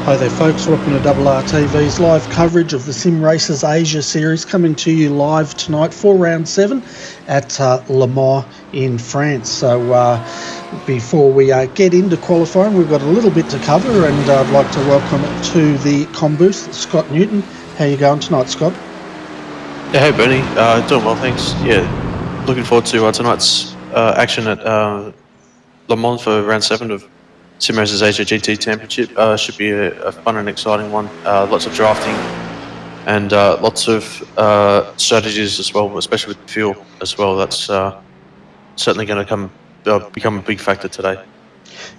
Hi there folks, welcome to RRTV's live coverage of the Sim Racers Asia Series, coming to you live tonight for round 7 at Le Mans in France. So before we get into qualifying, we've got a little bit to cover, and I'd like to welcome to the comm booth Scott Newton. How you going tonight, Scott? Yeah, hey Bernie, doing well, thanks. Yeah, looking forward to tonight's action at Le Mans for round 7 of Sim Racers Asia GT Championship. Should be a fun and exciting one. Lots of drafting and lots of strategies as well, especially with fuel as well. That's certainly going to become a big factor today.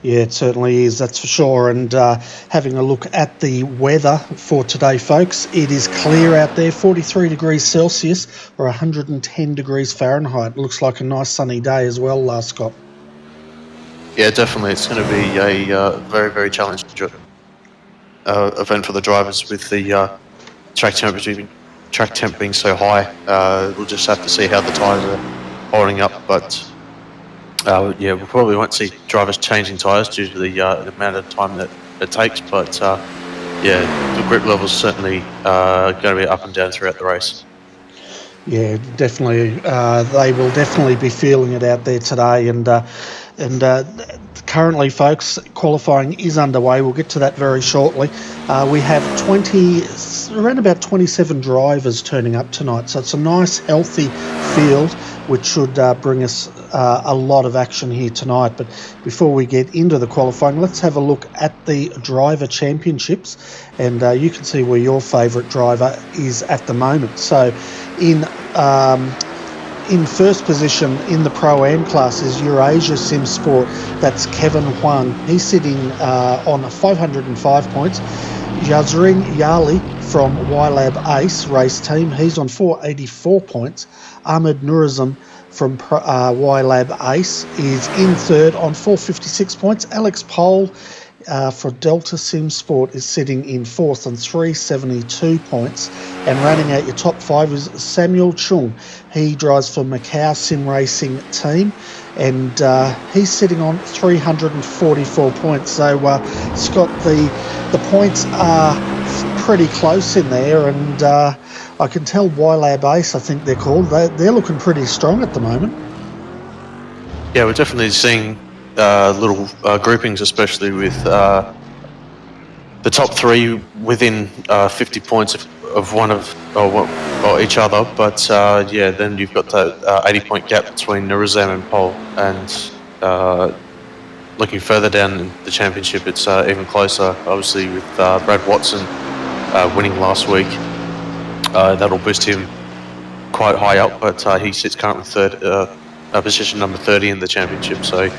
Yeah, it certainly is, that's for sure. And having a look at the weather for today, folks, it is clear out there, 43 degrees Celsius or 110 degrees Fahrenheit. Looks like a nice sunny day as well, Scott. Yeah, definitely. It's going to be a very, very challenging event for the drivers with the track temp being so high. We'll just have to see how the tyres are holding up, but yeah, we probably won't see drivers changing tyres due to the amount of time that it takes, but yeah, the grip level's certainly going to be up and down throughout the race. Yeah, definitely. They will definitely be feeling it out there today, and currently, folks, qualifying is underway. We'll get to that very shortly. We have around about 27 drivers turning up tonight, so it's a nice, healthy field, which should bring us a lot of action here tonight. But before we get into the qualifying, let's have a look at the driver championships, and you can see where your favourite driver is at the moment. So in first position in the Pro-Am class is Eurasia Sim Sport. That's Kevin Huang. He's sitting on 505 points. Yazrin Yali from YLab Ace race team, he's on 484 points. Ahmed Nurizm from YLab Ace is in third on 456 points. Alex Pohl for Delta Sim Sport is sitting in fourth on 372 points, and running out your top 5 is Samuel Chung. He drives for Macau Sim Racing team, and he's sitting on 344 points. So Scott, the points are pretty close in there, and I can tell YLab Ace, I think they're called, they're looking pretty strong at the moment. Yeah, we're definitely seeing little groupings, especially with the top 3 within 50 points of one of or each other. But yeah, then you've got that 80-point gap between Nurizam and Pohl, and looking further down in the championship, it's even closer. Obviously, with Brad Watson winning last week, that'll boost him quite high up. But he sits currently third, position number 30 in the championship. So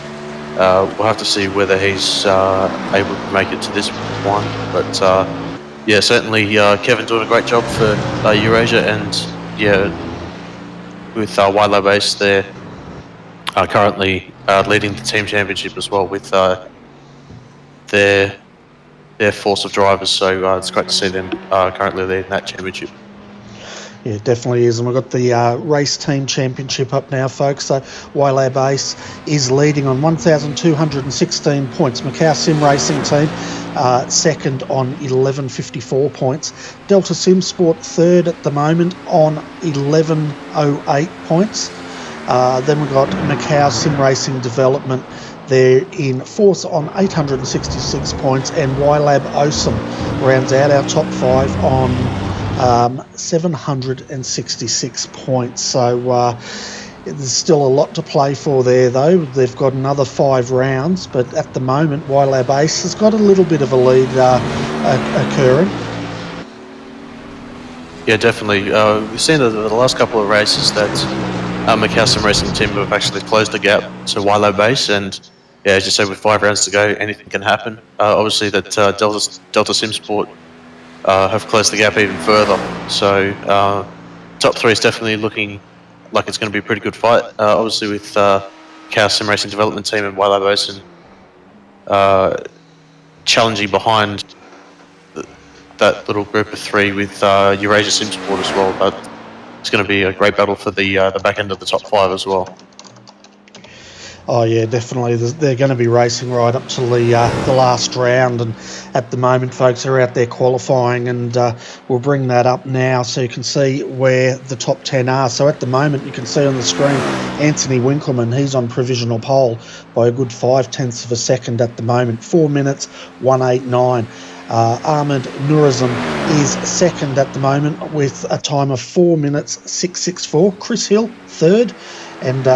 we'll have to see whether he's able to make it to this one. But yeah, certainly Kevin doing a great job for Eurasia, and yeah, with YLab Ace, they're currently leading the team championship as well with their force of drivers. So it's great to see them currently leading that championship. Yeah, it definitely is. And we've got the race team championship up now, folks. So YLab Ace is leading on 1,216 points. Macau Sim Racing team second on 1,154 points. Delta Sim Sport third at the moment on 1,108 points. Then we've got Macau Sim Racing Development. They're in fourth on 866 points. And YLab Awesome rounds out our top 5 on 766 points. So there's still a lot to play for there, though. They've got another 5 rounds, but at the moment YLab Ace has got a little bit of a lead occurring. Yeah, definitely. We've seen the last couple of races that Macau Sim Racing team have actually closed the gap to YLab Ace, and yeah, as you said, with 5 rounds to go, anything can happen. Obviously that Delta Sim Sport have closed the gap even further. So top 3 is definitely looking like it's going to be a pretty good fight. Obviously with Chaos Sim Racing Development Team and YLab Ace challenging behind that little group of 3 with Eurasia Sim Sport as well. But it's going to be a great battle for the back end of the top 5 as well. Oh yeah, definitely. They're going to be racing right up to the last round, and at the moment, folks are out there qualifying, and we'll bring that up now so you can see where the top 10 are. So at the moment, you can see on the screen, Anthony Winkleman, he's on provisional pole by a good 0.5 of a second at the moment, 4 minutes 1:89. Ahmed Nurazam is second at the moment with a time of 4 minutes 6:64. Chris Hill third, and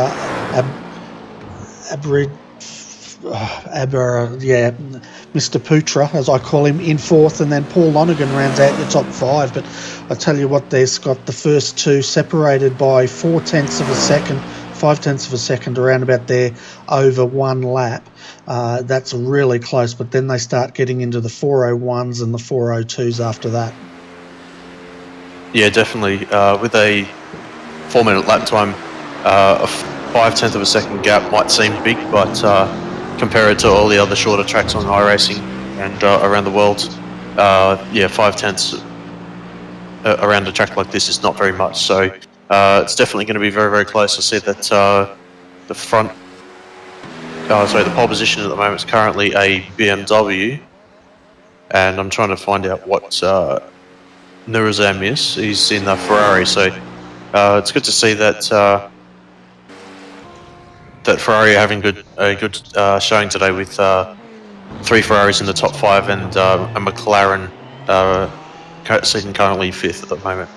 Mr. Putra, as I call him, in fourth, and then Paul Lonergan rounds out your top five. But I tell you what, there, Scott, the first two separated by 0.4 of a second, 0.5 of a second, around about there over one lap. That's really close, but then they start getting into the 4:01s and the 4:02s after that. Yeah, definitely. With a 4-minute lap time, a 0.5 of a second gap might seem big, but compare it to all the other shorter tracks on iRacing and around the world, 0.5 around a track like this is not very much. So it's definitely going to be very, very close. I see that the pole position at the moment is currently a BMW, and I'm trying to find out what Nurazam is. He's in the Ferrari, so it's good to see that that Ferrari are having a good showing today with 3 Ferraris in the top 5 and a McLaren sitting currently 5th at the moment.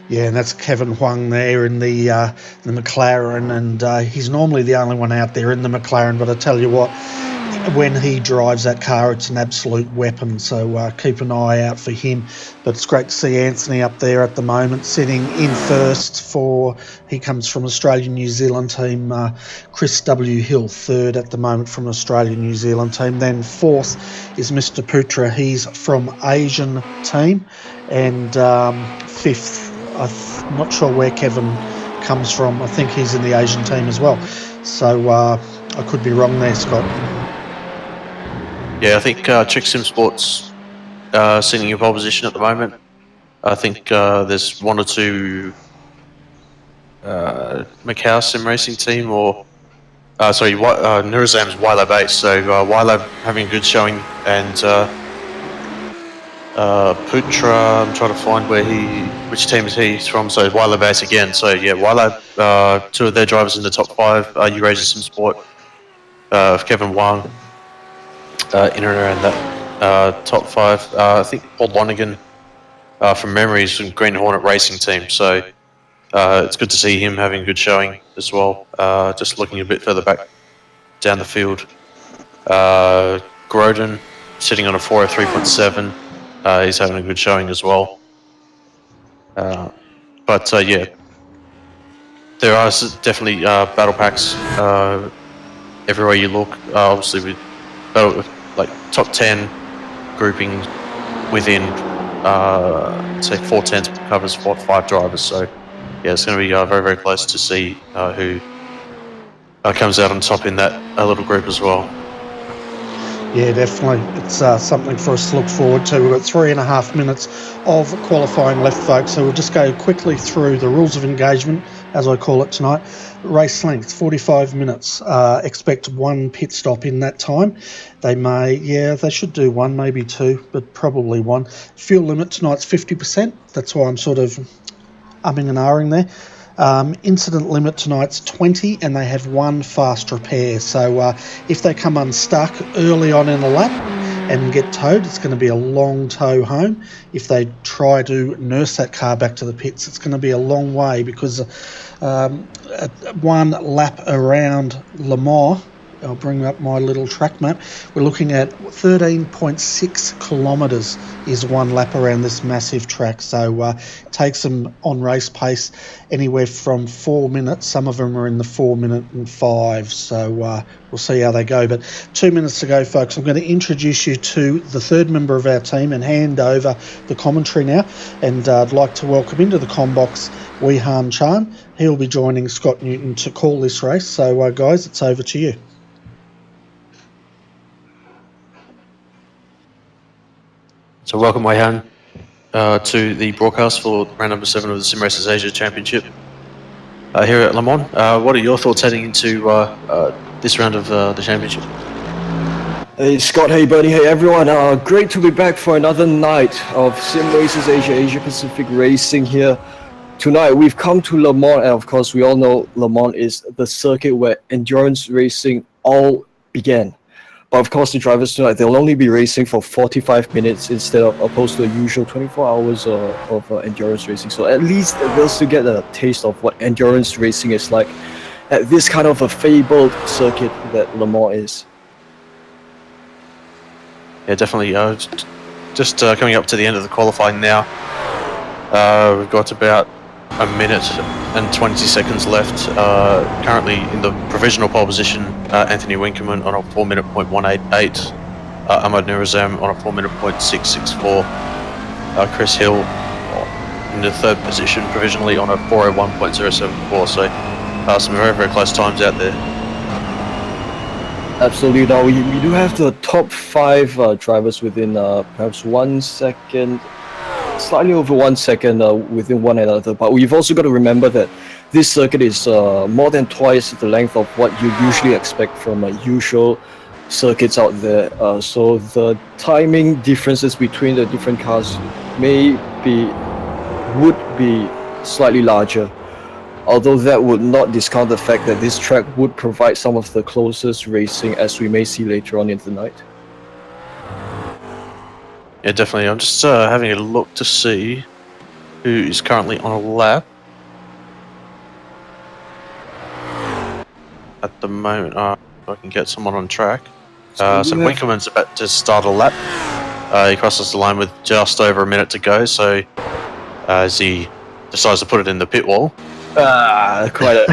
Yeah, and that's Kevin Huang there in the McLaren, and he's normally the only one out there in the McLaren, but I tell you what, when he drives that car, it's an absolute weapon, so keep an eye out for him. But it's great to see Anthony up there at the moment, sitting in first he comes from Australia-New Zealand team, Chris W. Hill, third at the moment from Australia-New Zealand team. Then fourth is Mr. Putra, he's from Asian team, and fifth, I'm not sure where Kevin comes from. I think he's in the Asian team as well. So I could be wrong there, Scott. Yeah, I think Trick Sim Sports sitting in pole position at the moment. I think there's 1 or 2 Macau Sim Racing team, or Nurazam's Wyla base. So Wyla having a good showing, and Putra, I'm trying to find which team is he's from. So Wyla base again. So yeah, Wyla, 2 of their drivers in the top 5. Rd7 Sim Sport, Kevin Wang, in and around that top 5. I think Paul Lonergan from memory is from Green Hornet Racing Team. So it's good to see him having a good showing as well. Just looking a bit further back down the field, Groden sitting on a 403.7. He's having a good showing as well. But yeah, there are definitely battle packs everywhere you look. Obviously, with top 10 grouping within, say 4/10 covers 5 drivers. So yeah, it's going to be very, very close to see who comes out on top in that little group as well. Yeah, definitely. It's something for us to look forward to. We've got 3.5 minutes of qualifying left, folks. So we'll just go quickly through the rules of engagement, as I call it tonight. Race length, 45 minutes. Expect 1 pit stop in that time. They should do 1, maybe 2, but probably 1. Fuel limit tonight's 50%. That's why I'm sort of umming and ahhing there. Incident limit tonight's 20, and they have 1 fast repair. So if they come unstuck early on in the lap and get towed, it's going to be a long tow home. If they try to nurse that car back to the pits, it's going to be a long way, because 1 lap around Le Mans, I'll bring up my little track map, we're looking at 13.6 kilometres is 1 lap around this massive track. So takes them on race pace anywhere from 4 minutes. Some of them are in the 4 minute and 5. So we'll see how they go. But 2 minutes to go, folks. I'm going to introduce you to the third member of our team and hand over the commentary now. And I'd like to welcome into the comm box Wee Han Chan. He'll be joining Scott Newton to call this race. So guys, it's over to you. So welcome, Wei-Han, to the broadcast for round number 7 of the Sim Racers Asia Championship here at Le Mans. What are your thoughts heading into this round of the championship. Hey Scott, hey buddy, hey everyone. Great to be back for another night of Sim Races Asia Pacific Racing here. Tonight we've come to Le Mans, and of course we all know Le Mans is the circuit where endurance racing all began. But of course the drivers tonight, they'll only be racing for 45 minutes instead of opposed to the usual 24 hours of endurance racing. So at least they'll still get a taste of what endurance racing is like at this kind of a fabled circuit that Le Mans is. Yeah, definitely. Just coming up to the end of the qualifying now. We've got about a minute and 20 seconds left. Currently in the provisional pole position, Anthony Winkelmann on a 4-minute .188. Ahmad Nurazam on a 4-minute .664. Chris Hill in the third position provisionally on a 401.074. So some very, very close times out there. Absolutely. Now we do have the top 5 drivers within perhaps 1 second, slightly over 1 second within one another. But we've also got to remember that this circuit is more than twice the length of what you usually expect from usual circuits out there. So the timing differences between the different cars would be slightly larger. Although that would not discount the fact that this track would provide some of the closest racing as we may see later on in the night. Yeah, definitely. I'm just having a look to see who is currently on a lap. At the moment, if I can get someone on track. So Winkelmann's about to start a lap. He crosses the line with just over a minute to go, so as he decides to put it in the pit wall. Quite a...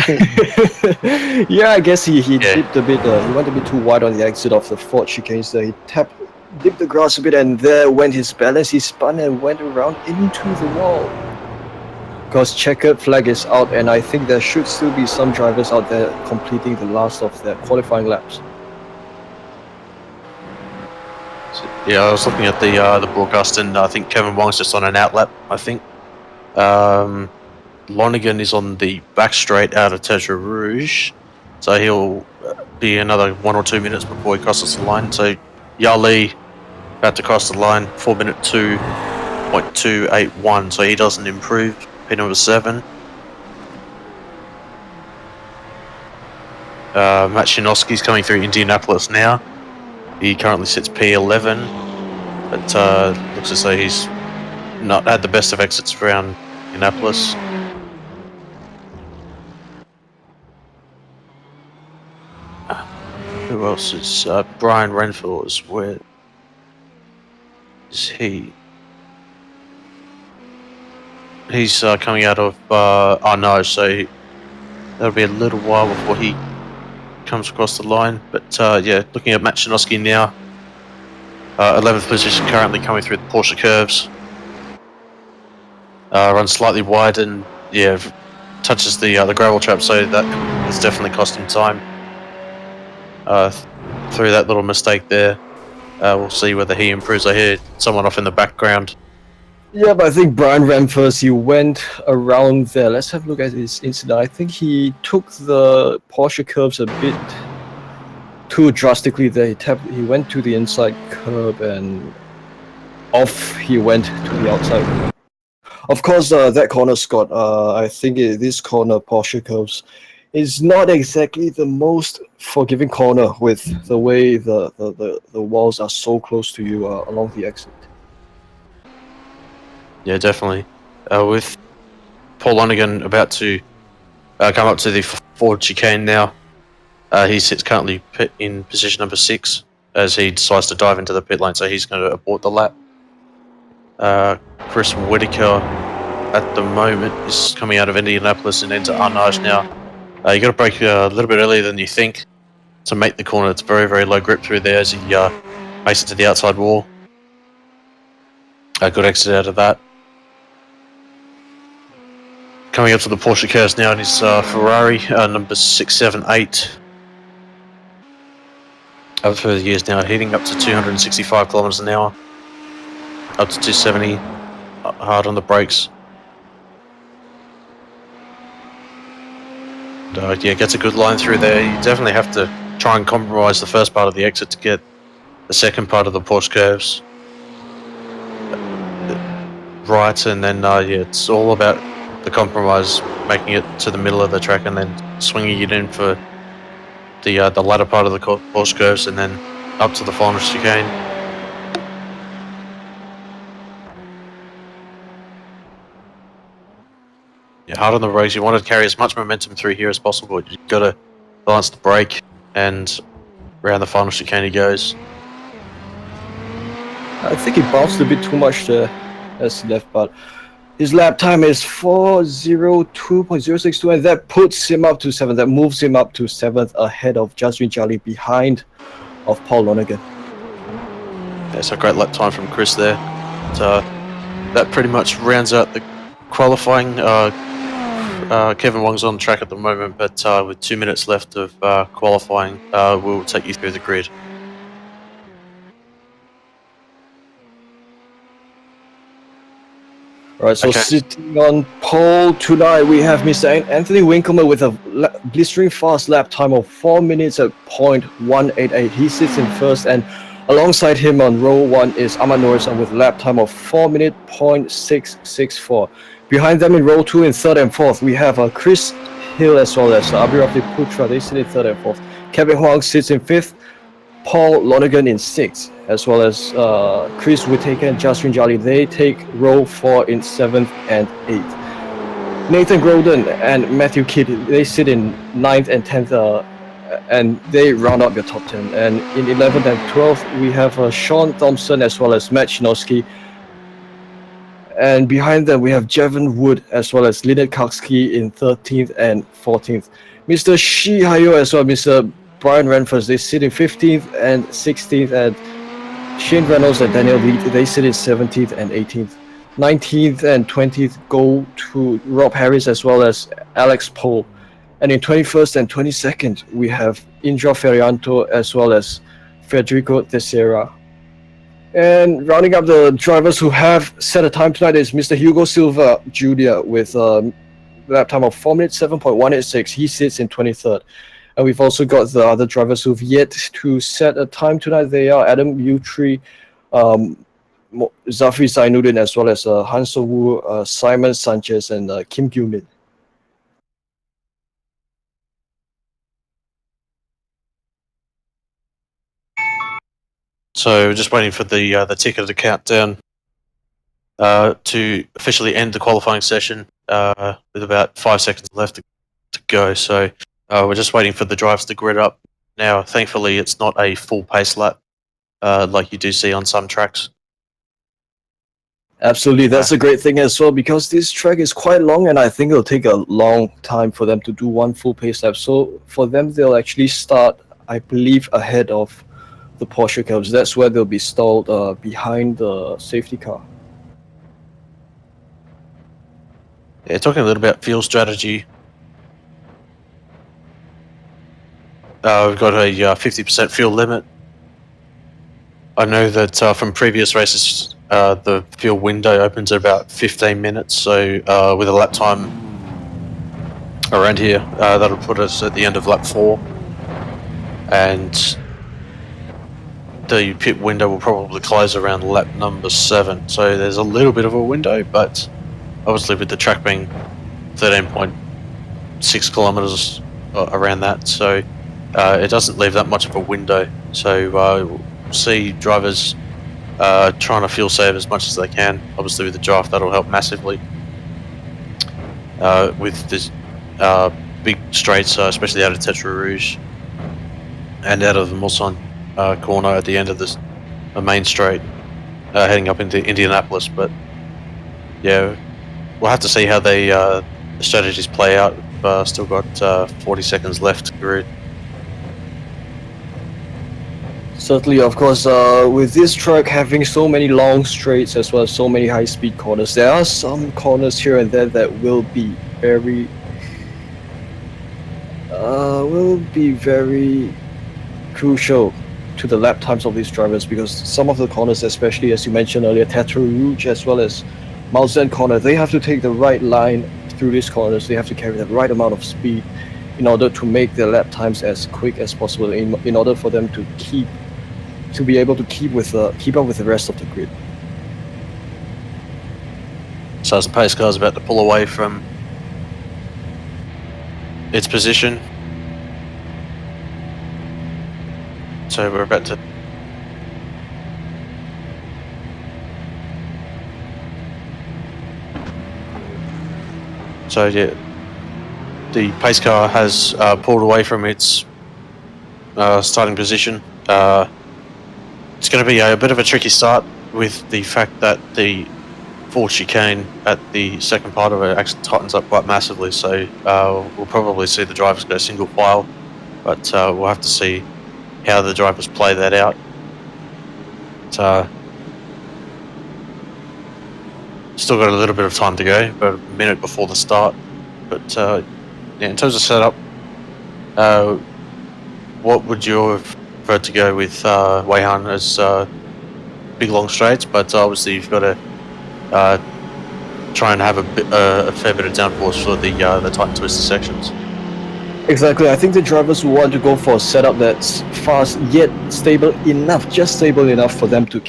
Yeah, I guess he dipped a bit, he went a bit too wide on the exit of the Ford chicanes there. He dipped the grass a bit, and there went his balance. He spun and went around into the wall. Because checkered flag is out, and I think there should still be some drivers out there completing the last of their qualifying laps. Yeah, I was looking at the broadcast, and I think Kevin Wong's just on an out lap, I think. Lonergan is on the back straight out of Tertre Rouge, so he'll be another 1 or 2 minutes before he crosses the line. So Yali about to cross the line, 4-minute 2.281, so he doesn't improve. Pit number 7. Matt Shinovsky's coming through Indianapolis now. He currently sits P11, but looks as though he's not had the best of exits around Indianapolis. Who else is Brian Renfrew? Where is he? He's coming out of no, so that'll be a little while before he comes across the line. But yeah, looking at Matt Shinovsky now, 11th position currently coming through the Porsche curves. Runs slightly wide and yeah, touches the gravel trap, so that has definitely cost him time. Through that little mistake there, we'll see whether he improves. I hear someone off in the background. Yeah, but I think Brian Ramphers, he went around there. Let's have a look at his incident. I think he took the Porsche curves a bit too drastically there. He went to the inside curb and off he went to the outside. Of course, that corner, Scott, I think this corner, Porsche curves, is not exactly the most forgiving corner with the way the walls are so close to you along the exit. Yeah, definitely. With Paul Lonergan about to come up to the Ford chicane now, he sits currently in position number 6 as he decides to dive into the pit lane, so he's going to abort the lap. Chris Whitaker at the moment is coming out of Indianapolis and into Arnage now. You got to brake a little bit earlier than you think to make the corner. It's very, very low grip through there as he makes it to the outside wall. A good exit out of that. Coming up to the Porsche curves now in his Ferrari, number 678. Up through the years now, heating up to 265 kilometers an hour. Up to 270, hard on the brakes. And, yeah, gets a good line through there. You definitely have to try and compromise the first part of the exit to get the second part of the Porsche curves right, and then it's all about the compromise, making it to the middle of the track and then swinging it in for the latter part of the Porsche curves and then up to the final chicane. Yeah, hard on the brakes. You want to carry as much momentum through here as possible. You've got to balance the brake, and around the final chicane he goes. I think he bounced a bit too much there as he left, but his lap time is 4:02.062, and that puts him up to 7th. That moves him up to 7th ahead of Jaswin Jali, behind of Paul Lonergan. Yeah, so great lap time from Chris there. So that pretty much rounds out the qualifying. Kevin Wong's on track at the moment, but with 2 minutes left of qualifying, we'll take you through the grid. Alright, so Okay. sitting on pole tonight, we have Mr. Anthony Winkleman with a blistering fast lap time of 4 minutes at .188. He sits in first, and alongside him on row 1 is Ahmad Norison with a lap time of 4 minute .664. Behind them in row 2 in 3rd and 4th, we have Chris Hill as well as Abhirati Putra. They sit in 3rd and 4th. Kevin Huang sits in 5th. Paul Lonergan in 6th, as well as Chris Whittaker and Jaswin Jali. They take row 4 in 7th and 8th. Nathan Groden and Matthew Kidd, they sit in 9th and 10th, and they round up your top 10. And in 11th and 12th, we have Sean Thompson as well as Matt Chinosky. And behind them, we have Jevon Wood as well as Lynette Kakski in 13th and 14th. Mr. Shi Hayo as well, Mr. Brian Renfors, they sit in 15th and 16th, and Shane Reynolds and Daniel Reed, they sit in 17th and 18th. 19th and 20th go to Rob Harris as well as Alex Pohl. And in 21st and 22nd, we have Indra Ferianto as well as Federico Teixeira. And rounding up the drivers who have set a time tonight is Mr. Hugo Silva Jr. with a lap time of 4 minutes 7.186. He sits in 23rd. And we've also got the other drivers who've yet to set a time tonight. They are Adam Utri, Zafri Zainuddin, as well as Han So-woo, Simon Sanchez, and Kim Gyu-min. So we're just waiting for the ticker to count down to officially end the qualifying session with about 5 seconds left to go. So we're just waiting for the drives to grid up. Now, thankfully, it's not a full pace lap like you do see on some tracks. Absolutely, that's a great thing as well, because this track is quite long, and I think it'll take a long time for them to do one full pace lap. So for them, they'll actually start, I believe, ahead of the Porsche curves. That's where they'll be stalled behind the safety car. Yeah, talking a little about fuel strategy. We've got a 50% fuel limit. I know that from previous races, the fuel window opens at about 15 minutes. So with a lap time around here, that'll put us at the end of lap 4. And the pit window will probably close around lap number 7. So there's a little bit of a window, but obviously with the track being 13.6 kilometers around that, so it doesn't leave that much of a window. So we'll see drivers trying to fuel save as much as they can. Obviously with the draft, that'll help massively. With this big straights, especially out of Tetra Rouge and out of the Mulsanne corner at the end of this main straight, heading up into Indianapolis. But yeah, we'll have to see how the strategies play out. Still got 40 seconds left to grid. Certainly, of course, with this track having so many long straights as well as so many high-speed corners, there are some corners here and there that will be very crucial to the lap times of these drivers, because some of the corners, especially as you mentioned earlier, Tetra Rouge as well as Mulsanne corner, they have to take the right line through these corners. They have to carry the right amount of speed in order to make their lap times as quick as possible, in order for them to be able to keep up with the rest of the grid. So as the pace car is about to pull away from its position, so we're about to the pace car has pulled away from its starting position. It's going to be a bit of a tricky start with the fact that the forward chicane at the second part of it actually tightens up quite massively, so we'll probably see the drivers go single file, but we'll have to see how the drivers play that out. Still got a little bit of time to go, about a minute before the start, but yeah, in terms of setup, what would you have preferred to go with Weihan as big long straights, but obviously you've got to try and have a fair bit of downforce for the tight and twisted sections. Exactly. I think the drivers will want to go for a setup that's fast yet stable enough, just stable enough for them to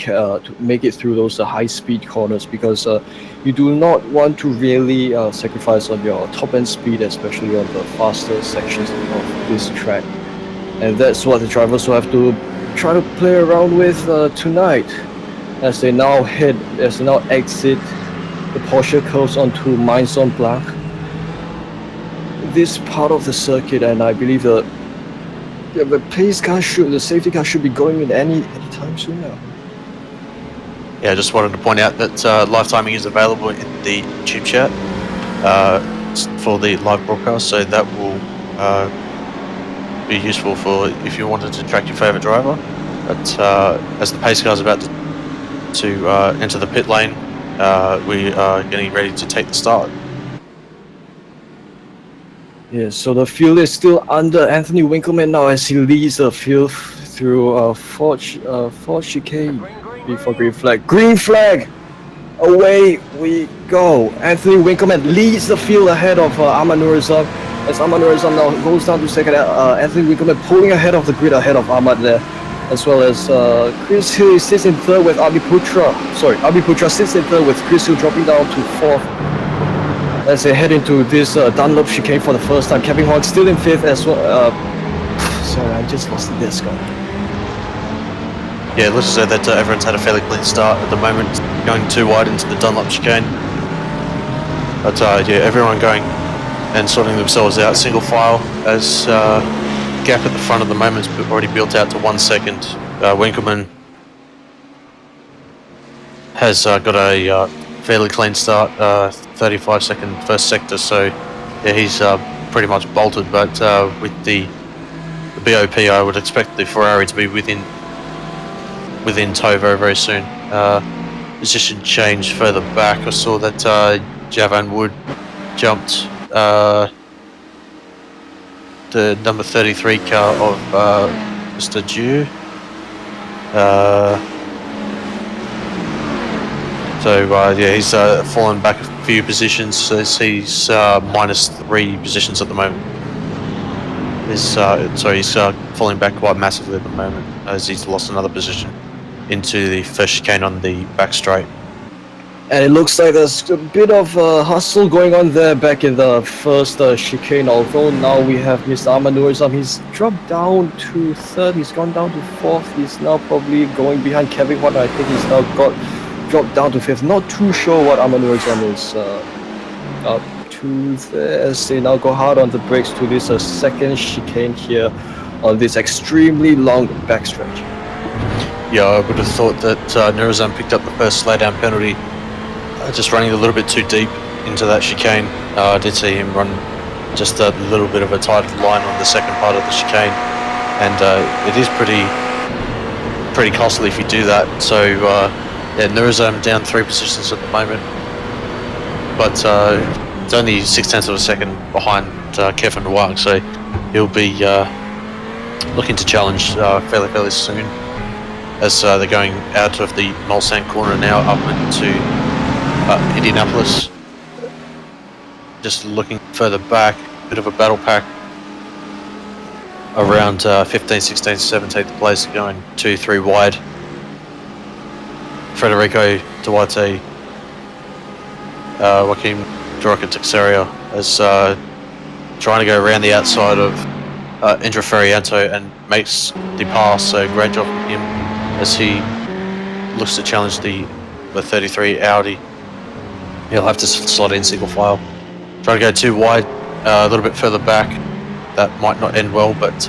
make it through those high-speed corners, because you do not want to really sacrifice on your top-end speed, especially on the faster sections of this track. And that's what the drivers will have to try to play around with tonight, as they now exit the Porsche curves onto Maison Blanc. This part of the circuit, and I believe the safety car should be going in any time soon now. Yeah, I just wanted to point out that live timing is available in the YouTube chat for the live broadcast, so that will be useful for if you wanted to track your favourite driver. But as the pace car is about to enter the pit lane, we are getting ready to take the start. Yeah, so the field is still under Anthony Winkleman now as he leads the field through Ford chicane before green flag. Green flag! Away we go. Anthony Winkleman leads the field ahead of Ahmad Nourizam, as Ahmad Nourizam now goes down to second. Anthony Winkleman pulling ahead of the grid ahead of Ahmad there, as well as Chris Hill sits in third with Abhi Putra sits in third with Chris Hill dropping down to fourth. As they head into this Dunlop chicane for the first time. Kevin Huang still in fifth as well. Sorry, I just lost the disc on. Yeah, let's just say that everyone's had a fairly clean start at the moment, going too wide into the Dunlop chicane. But yeah, everyone going and sorting themselves out single file, as gap at the front of the moment's already built out to 1 second. Winkleman has got a fairly clean start, 35-second first sector, so yeah, he's pretty much bolted, but with the BOP, I would expect the Ferrari to be within tow very, very soon. Position change further back, I saw that Javan Wood jumped the number 33 car of Mr. Dew. So yeah, he's fallen back a few positions, so he's -3 positions at the moment. He's falling back quite massively at the moment, as he's lost another position into the first chicane on the back straight. And it looks like there's a bit of hustle going on there back in the first chicane, although now we have Mr. Ahmad Nourizam. He's dropped down to third, he's gone down to fourth, he's now probably going behind Kevin Huang. I think he's now dropped down to fifth. Not too sure what Ahmad Nourizam is up to there, as they now go hard on the brakes to this second chicane here on this extremely long backstretch. Yeah, I would have thought that Nourizam picked up the first slowdown penalty, just running a little bit too deep into that chicane. I did see him run just a little bit of a tight line on the second part of the chicane, and it is pretty costly if you do that. So yeah, Nourizam down 3 positions at the moment, but it's only 0.6 of a second behind Kevin Huang, so he'll be looking to challenge fairly soon, as they're going out of the Mulsanne corner now up into Indianapolis. Just looking further back, bit of a battle pack around 15, 16, 17th place, going 2-3 wide. Federico Duarte, Joaquim Duroca Texeria is trying to go around the outside of Indra Ferrianto and makes the pass, so great job from him as he looks to challenge the 33 Audi. He'll have to slot in single file. Try to go too wide, a little bit further back. That might not end well, but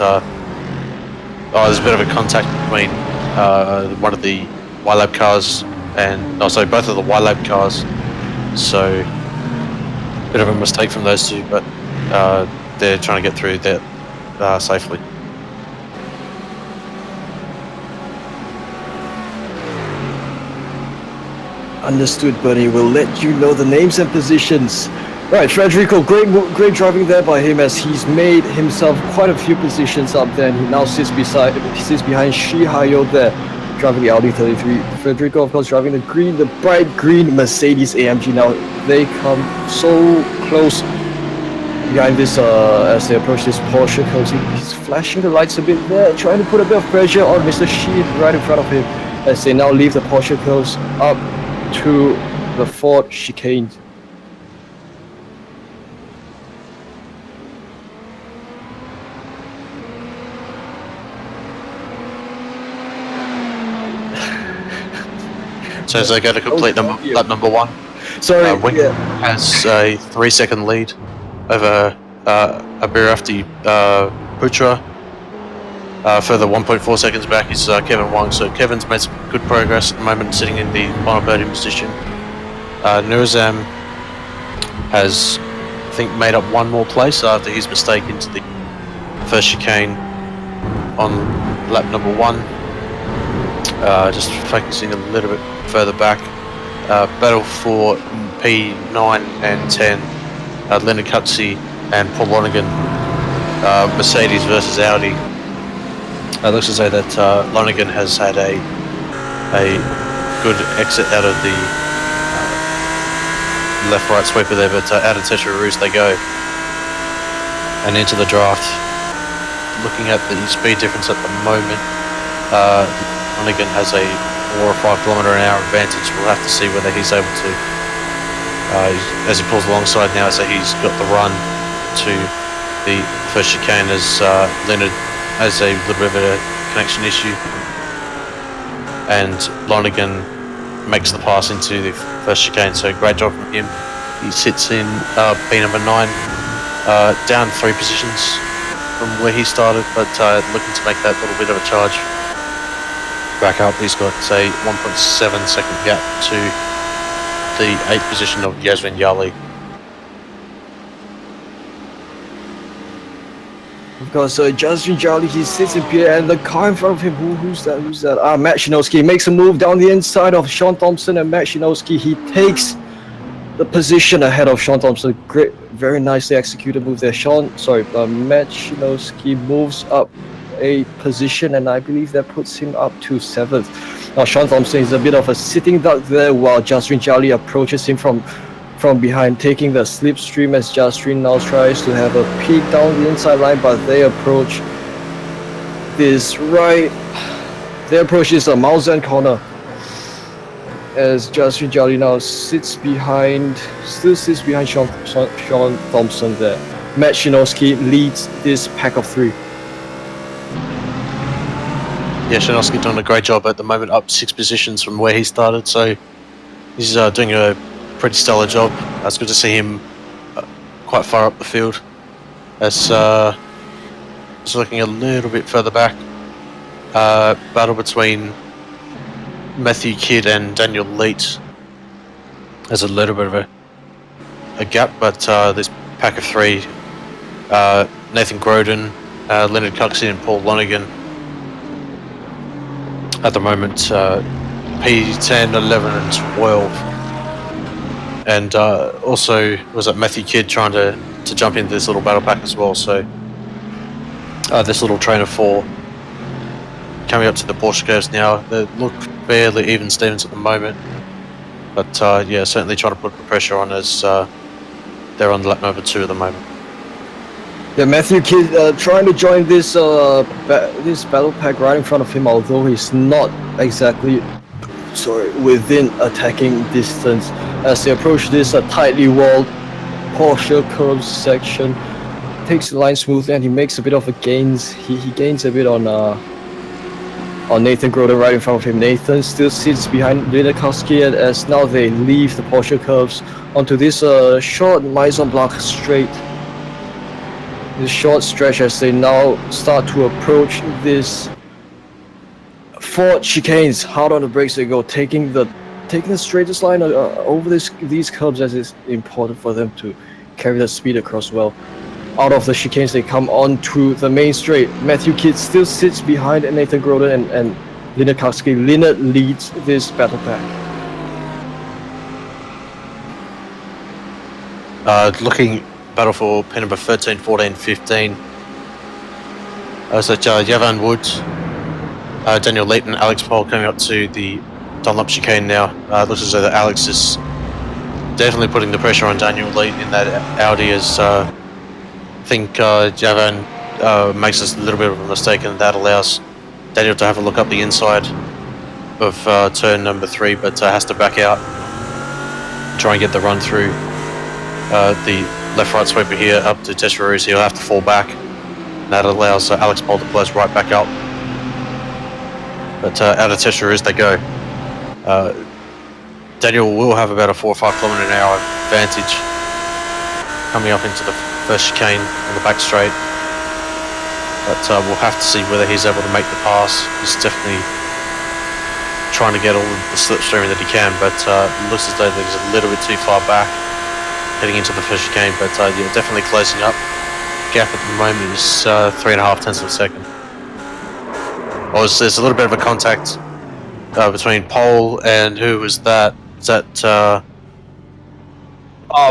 there's a bit of a contact between one of the Y-Lab cars and both of the Y-Lab cars. So bit of a mistake from those two, but they're trying to get through that safely. Understood, buddy. We'll let you know the names and positions. Right, Federico, great driving there by him as he's made himself quite a few positions up there, and he now sits behind Shihayo there, driving the Audi 33. Federico, of course, driving the bright green Mercedes AMG. Now they come so close behind this as they approach this Porsche coast. He's flashing the lights a bit there, trying to put a bit of pressure on Mr. Shi right in front of him as they now leave the Porsche coast up to the Ford chicane. So as they go to complete lap number one, Sorry, Wing has a 3-second lead over Abirafti Putra. Further 1.4 seconds back is Kevin Wang. So Kevin's made some good progress at the moment, sitting in the final podium position. Nurazam has, I think, made up one more place after his mistake into the first chicane on lap number one. Just focusing a little bit further back. Battle for P9 and 10. Leonard Cutsi and Paul Lonergan. Mercedes versus Audi. It looks as though that Lonergan has had a good exit out of the left-right sweeper there, but out of Tetra Rouge they go. And into the draft. Looking at the speed difference at the moment, Lonergan has a 4 or 5 km/h advantage. We'll have to see whether he's able to, as he pulls alongside now, so he's got the run to the first chicane as Leonard has a little bit of a connection issue, and Lonergan makes the pass into the first chicane, so great job from him. He sits in P number 9, down 3 positions from where he started, but looking to make that little bit of a charge back up. He's got a 1.7 second gap to the 8th position of Yasmin Yali. Of course, Justin Jolly, he sits in P, and the car in front of him, who's that? Matt Shinowski makes a move down the inside of Sean Thompson, and Matt Shinowski, he takes the position ahead of Sean Thompson. Great, very nicely executed move there. Matt Shinowski moves up a position, and I believe that puts him up to 7th. Now Sean Thompson is a bit of a sitting duck there while Justin Jolly approaches him from behind, taking the slipstream as Justin now tries to have a peek down the inside line, but they approach this Mauzan corner as Justin Jolly now still sits behind Sean Thompson there. Matt Shinowski leads this pack of 3. Yeah, Shinowski doing a great job at the moment, up 6 positions from where he started, so he's doing a pretty stellar job. It's good to see him quite far up the field. As just looking a little bit further back, battle between Matthew Kidd and Daniel Leet. There's a little bit of a gap, but this pack of 3, Nathan Groden, Leonard Cuxey and Paul Lonergan at the moment, P10, 11 and 12. And also was it Matthew Kidd trying to jump into this little battle pack as well. So this little train of 4 coming up to the Porsche curves now. They look fairly even Stevens at the moment, but yeah, certainly trying to put the pressure on as they're on lap number 2 at the moment. Yeah, Matthew Kidd trying to join this this battle pack right in front of him, although he's not exactly within attacking distance. As they approach this tightly walled Porsche curves section, takes the line smoothly and he makes a bit of a gains. He gains a bit on Nathan Groden right in front of him. Nathan still sits behind Linnakowski, and as now they leave the Porsche curves onto this short Maison Blanc straight. This short stretch as they now start to approach this Ford chicanes. Hard on the brakes they go, taking the straightest line over these curves, as it's important for them to carry the speed across well. Out of the chicanes they come onto the main straight. Matthew Kidd still sits behind Nathan Groden and Linnakowski. Linnert leads this battle pack. Looking battle for pin number 13, 14, 15. So Javan Woods, Daniel Leighton, Alex Paul coming up to the Dunlop chicane now. Looks as though that Alex is definitely putting the pressure on Daniel Leighton in that Audi, as I think Javan makes a little bit of a mistake, and that allows Daniel to have a look up the inside of turn number 3, but has to back out, try and get the run through the left-right sweeper here up to Tesserus. He'll have to fall back. That allows Alex Paul to close right back up. But out of Tesserus they go. Daniel will have about a 4 or 5 km/h advantage coming up into the first chicane on the back straight. But we'll have to see whether he's able to make the pass. He's definitely trying to get all the slipstream that he can, but it looks as though he's a little bit too far back heading into the first chicane, but yeah, definitely closing up. Gap at the moment is 3.5 tenths of a second. There's a little bit of a contact between Pole and who was that? Is that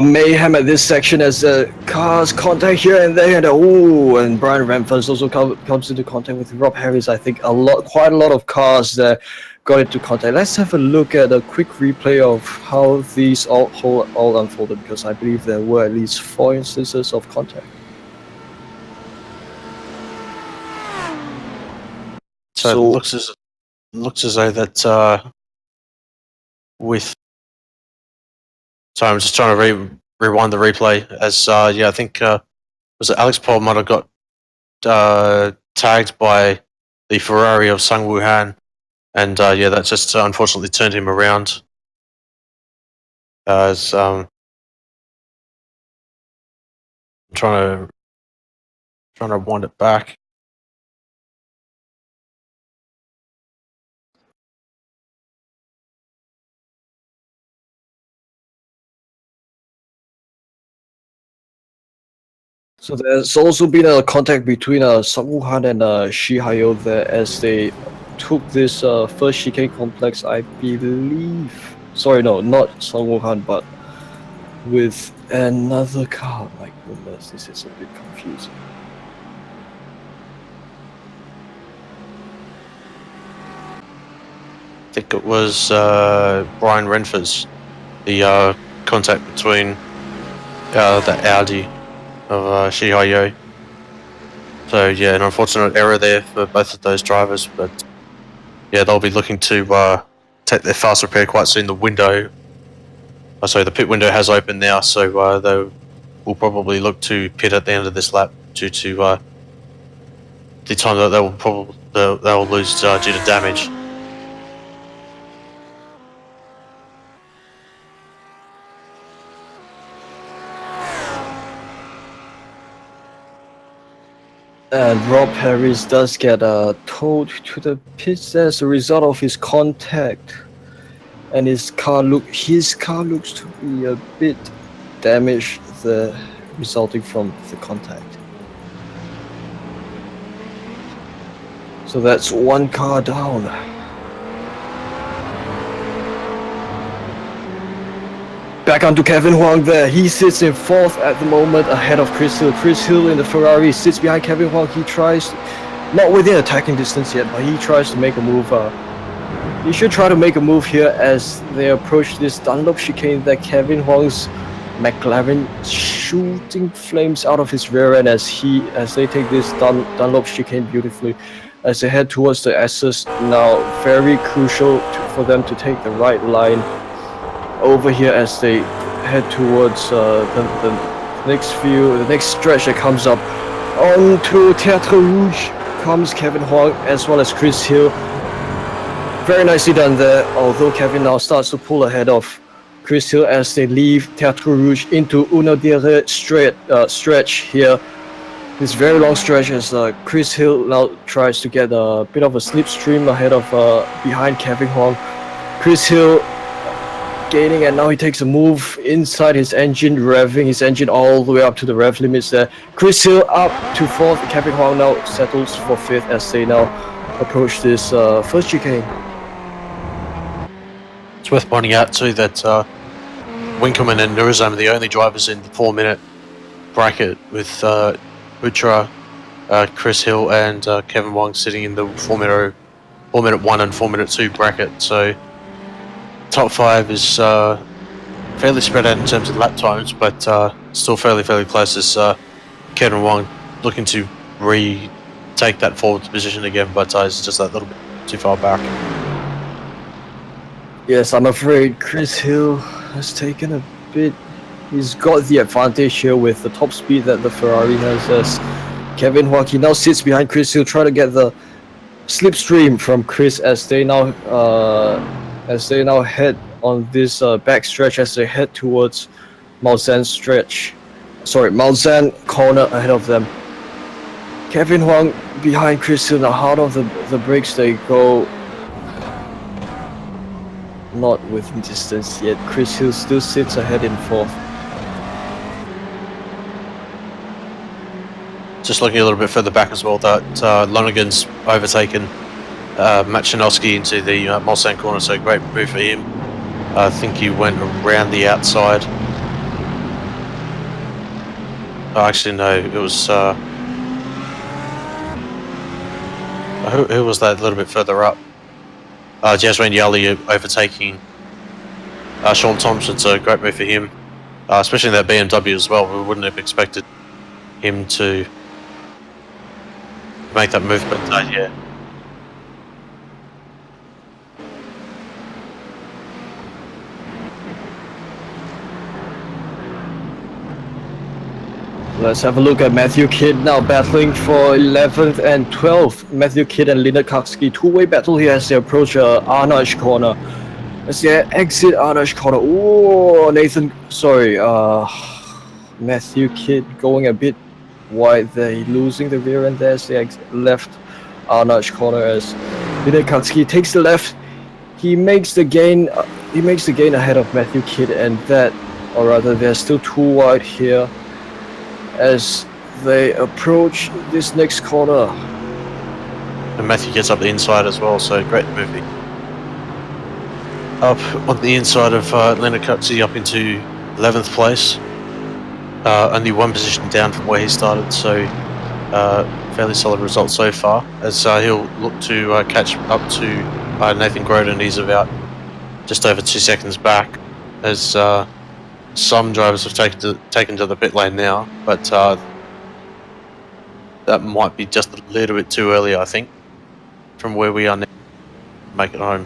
mayhem at this section as cars contact here and there, and Brian Ramphers also comes into contact with Rob Harris. I think quite a lot of cars that got into contact. Let's have a look at a quick replay of how these all unfolded, because I believe there were at least 4 instances of contact. So it looks as though that with. Sorry, I'm just trying to rewind the replay. As yeah, I think was it Alex Paul might have got tagged by the Ferrari of Sung Woo Han, and yeah, that just unfortunately turned him around. As I'm trying to wind it back. So there's also been a contact between Sung Woo Han and Shi Hayo there as they took this first chicane complex, I believe. Sorry, no, not Sung Woo Han, but with another car. My goodness, this is a bit confusing. I think it was Brian Renfers, the contact between the Audi of Shi Hayo. So yeah, an unfortunate error there for both of those drivers, but yeah, they'll be looking to take their fast repair quite soon. The pit window has opened now, so they will probably look to pit at the end of this lap due to the time that they will lose due to damage. And Rob Harris does get towed to the pits as a result of his contact, and his car looks to be a bit damaged, resulting from the contact. So that's 1 car down. Back onto Kevin Huang there. He sits in 4th at the moment, ahead of Chris Hill. Chris Hill in the Ferrari sits behind Kevin Huang. He tries, not within attacking distance yet, but he tries to make a move. He should try to make a move here as they approach this Dunlop chicane that Kevin Huang's McLaren shooting flames out of his rear end as they take this Dunlop chicane beautifully. As they head towards the S's, now very crucial for them to take the right line over here as they head towards the next stretch that comes up. Onto Théâtre Rouge comes Kevin Huang as well as Chris Hill. Very nicely done there, although Kevin now starts to pull ahead of Chris Hill as they leave Théâtre Rouge into Uno Dire stretch here. This very long stretch as Chris Hill now tries to get a bit of a slipstream ahead of behind Kevin Huang. Chris Hill gaining, and now he takes a move inside his engine, revving his engine all the way up to the rev limits there. Chris Hill up to 4th, Kevin Huang now settles for 5th as they now approach this first chicane. It's worth pointing out too that Winkelmann and Nurizam are the only drivers in the 4-minute bracket, with Utra, Chris Hill and Kevin Huang sitting in the 4-minute 1 and 4-minute 2 bracket. So top 5 is fairly spread out in terms of lap times, but still fairly close as Kevin Huang looking to retake that forward position again, but is just that little bit too far back. Yes, I'm afraid Chris Hill has taken a bit. He's got the advantage here with the top speed that the Ferrari has, as Kevin Huang now sits behind Chris Hill, trying to get the slipstream from Chris as they now head on this back stretch as they head towards Mauzan corner ahead of them. Kevin Huang behind Chris Hill, now hard of the brakes they go. Not within distance yet. Chris Hill still sits ahead in 4th. Just looking a little bit further back as well, that Lonergan's overtaken Machinowski into the Mulsanne corner, so great move for him. I think he went around the outside. Oh, actually, no, it was... who was that a little bit further up? Jaswin Yali overtaking Sean Thompson, so great move for him. Especially in that BMW as well. We wouldn't have expected him to make that move, but yeah. Let's have a look at Matthew Kidd now battling for 11th and 12th. Matthew Kidd and Linda Kakski, two-way battle here as they approach Arnage corner. As they exit Arnage corner. Oh, Matthew Kidd going a bit wide there, losing the rear end there as they left Arnage corner as Linda Kakski takes the left. He makes the gain. Ahead of Matthew Kidd, and they're still too wide here as they approach this next corner. And Matthew gets up the inside as well, so great moving. Up on the inside of Leonard Cutsey up into 11th place. Only one position down from where he started, so fairly solid result so far. As he'll look to catch up to Nathan Groden. He's about just over 2 seconds back, as some drivers have taken to the pit lane now, but that might be just a little bit too early, I think, from where we are now. Make it home,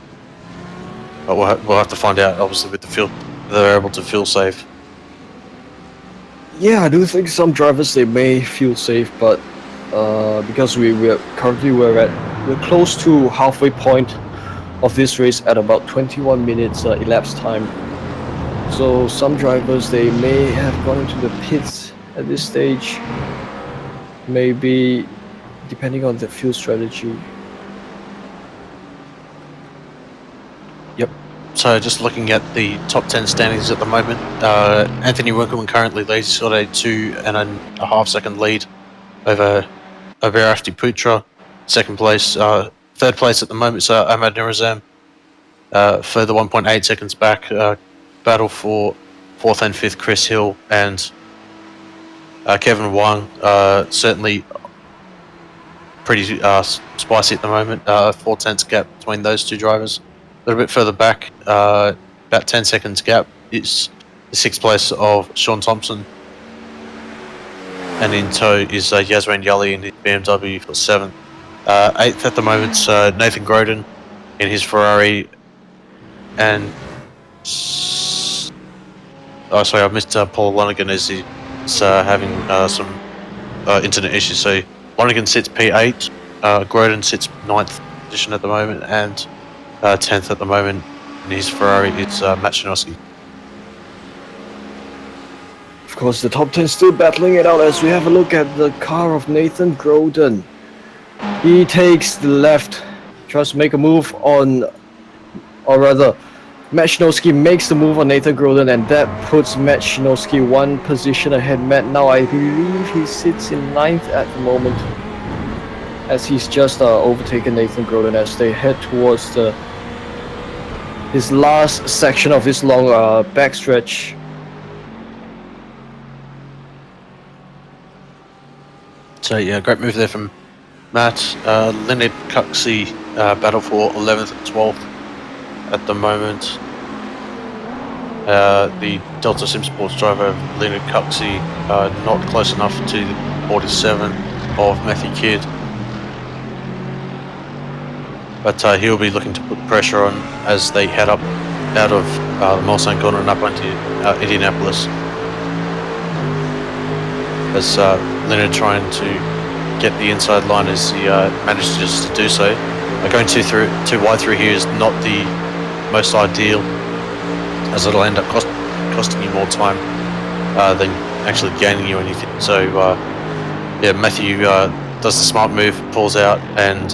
but we'll have to find out. Obviously, with the fuel, they're able to feel safe. Yeah, I do think some drivers they may feel safe, but because we're close to halfway point of this race at about 21 minutes elapsed time. So some drivers they may have gone into the pits at this stage, maybe depending on the fuel strategy. Yep. So just looking at the top 10 standings at the moment, Anthony Winkelmann currently leads. He's got a 2.5 second lead over Arashti Putra. Second place, third place at the moment is Ahmad Nurizam. Further 1.8 seconds back. Battle for 4th and 5th, Chris Hill and Kevin Huang. Certainly pretty spicy at the moment. 4 tenths gap between those two drivers. A little bit further back, about 10 seconds gap, is the 6th place of Sean Thompson. And in tow is Yazran Yali in his BMW for 7th. 8th at the moment, Nathan Groden in his Ferrari. And oh, sorry, I missed Paul Lonergan as he's having some internet issues. So Lonergan sits P8, Groden sits 9th position at the moment, and 10th at the moment in his Ferrari. It's Matt Shinosky. Of course, the top 10 still battling it out as we have a look at the car of Nathan Groden. He takes the left, tries to make a move on, or rather, Matt Shinosky makes the move on Nathan Groden, and that puts Matt Shinosky 1 position ahead. Matt, now I believe he sits in 9th at the moment, as he's just overtaken Nathan Groden as they head towards his last section of this long backstretch. So yeah, great move there from Matt. Leonard Cuxey battle for 11th and 12th at the moment. The Delta Sim Sports driver Leonard Cuxey not close enough to the 47 of Matthew Kidd. But he'll be looking to put pressure on as they head up out of the Mulsanne corner and up into Indianapolis. As Leonard trying to get the inside line as he manages to do so. Going too wide through here is not the most ideal, as it'll end up costing you more time than actually gaining you anything. So yeah, Matthew does the smart move, pulls out, and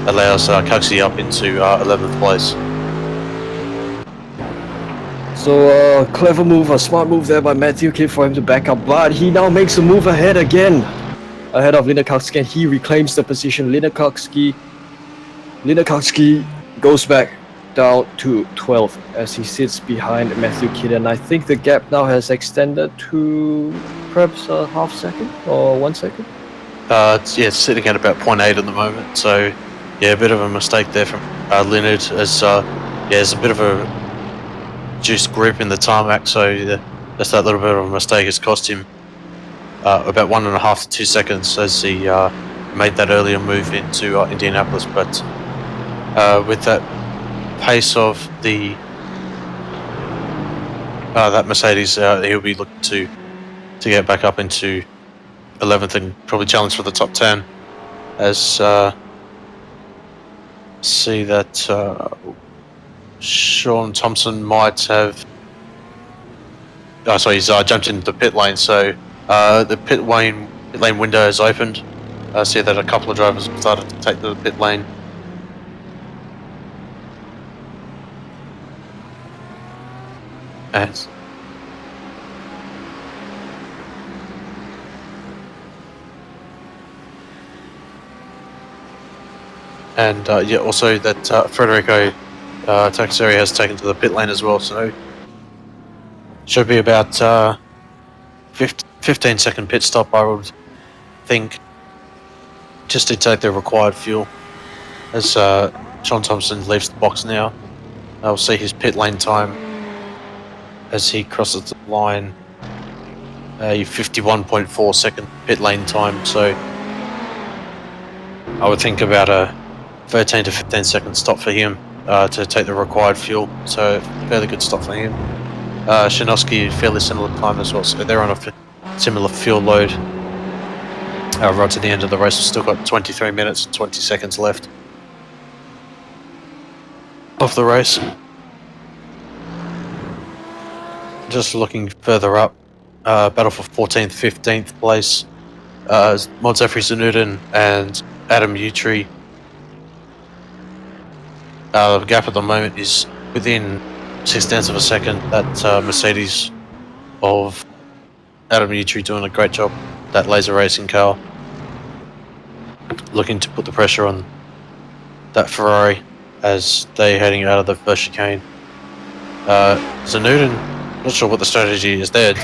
allows Cuxey up into 11th place. So clever move, a smart move there by Matthew Kidd for him to back up, but he now makes a move ahead again, ahead of Leonard Cuxey, and he reclaims the position. Leonard Cuxey goes back down to 12th as he sits behind Matthew Kidd, and I think the gap now has extended to perhaps a half second or 1 second. Yeah, it's sitting at about 0.8 at the moment. So yeah, a bit of a mistake there from Leonard, as yeah, there's a bit of a juiced grip in the tarmac, so just that little bit of a mistake has cost him about 1.5 to 2 seconds as he made that earlier move into Indianapolis. But with that pace of the that Mercedes, he'll be looking to get back up into 11th and probably challenge for the top 10. As see that Sean Thompson might have. Oh, sorry, he's jumped into the pit lane. So the pit lane window has opened. I see that a couple of drivers have started to take the pit lane. And yeah, also that Federico Taxeri has taken to the pit lane as well, so should be about 15-second pit stop, I would think, just to take the required fuel. As Sean Thompson leaves the box now, I'll see his pit lane time as he crosses the line. A 51.4 second pit lane time, so I would think about a 13 to 15 second stop for him to take the required fuel, so fairly good stop for him. Shinosky, fairly similar time as well, so they're on a similar fuel load. Right to the end of the race, we've still got 23 minutes and 20 seconds left of the race. Just looking further up, battle for 14th, 15th place, Montefri Zanudin and Adam Utri. The gap at the moment is within 0.6 of a second. That Mercedes of Adam Utri doing a great job. That laser racing car looking to put the pressure on that Ferrari as they're heading out of the first chicane. Zanudin, not sure what the strategy is there.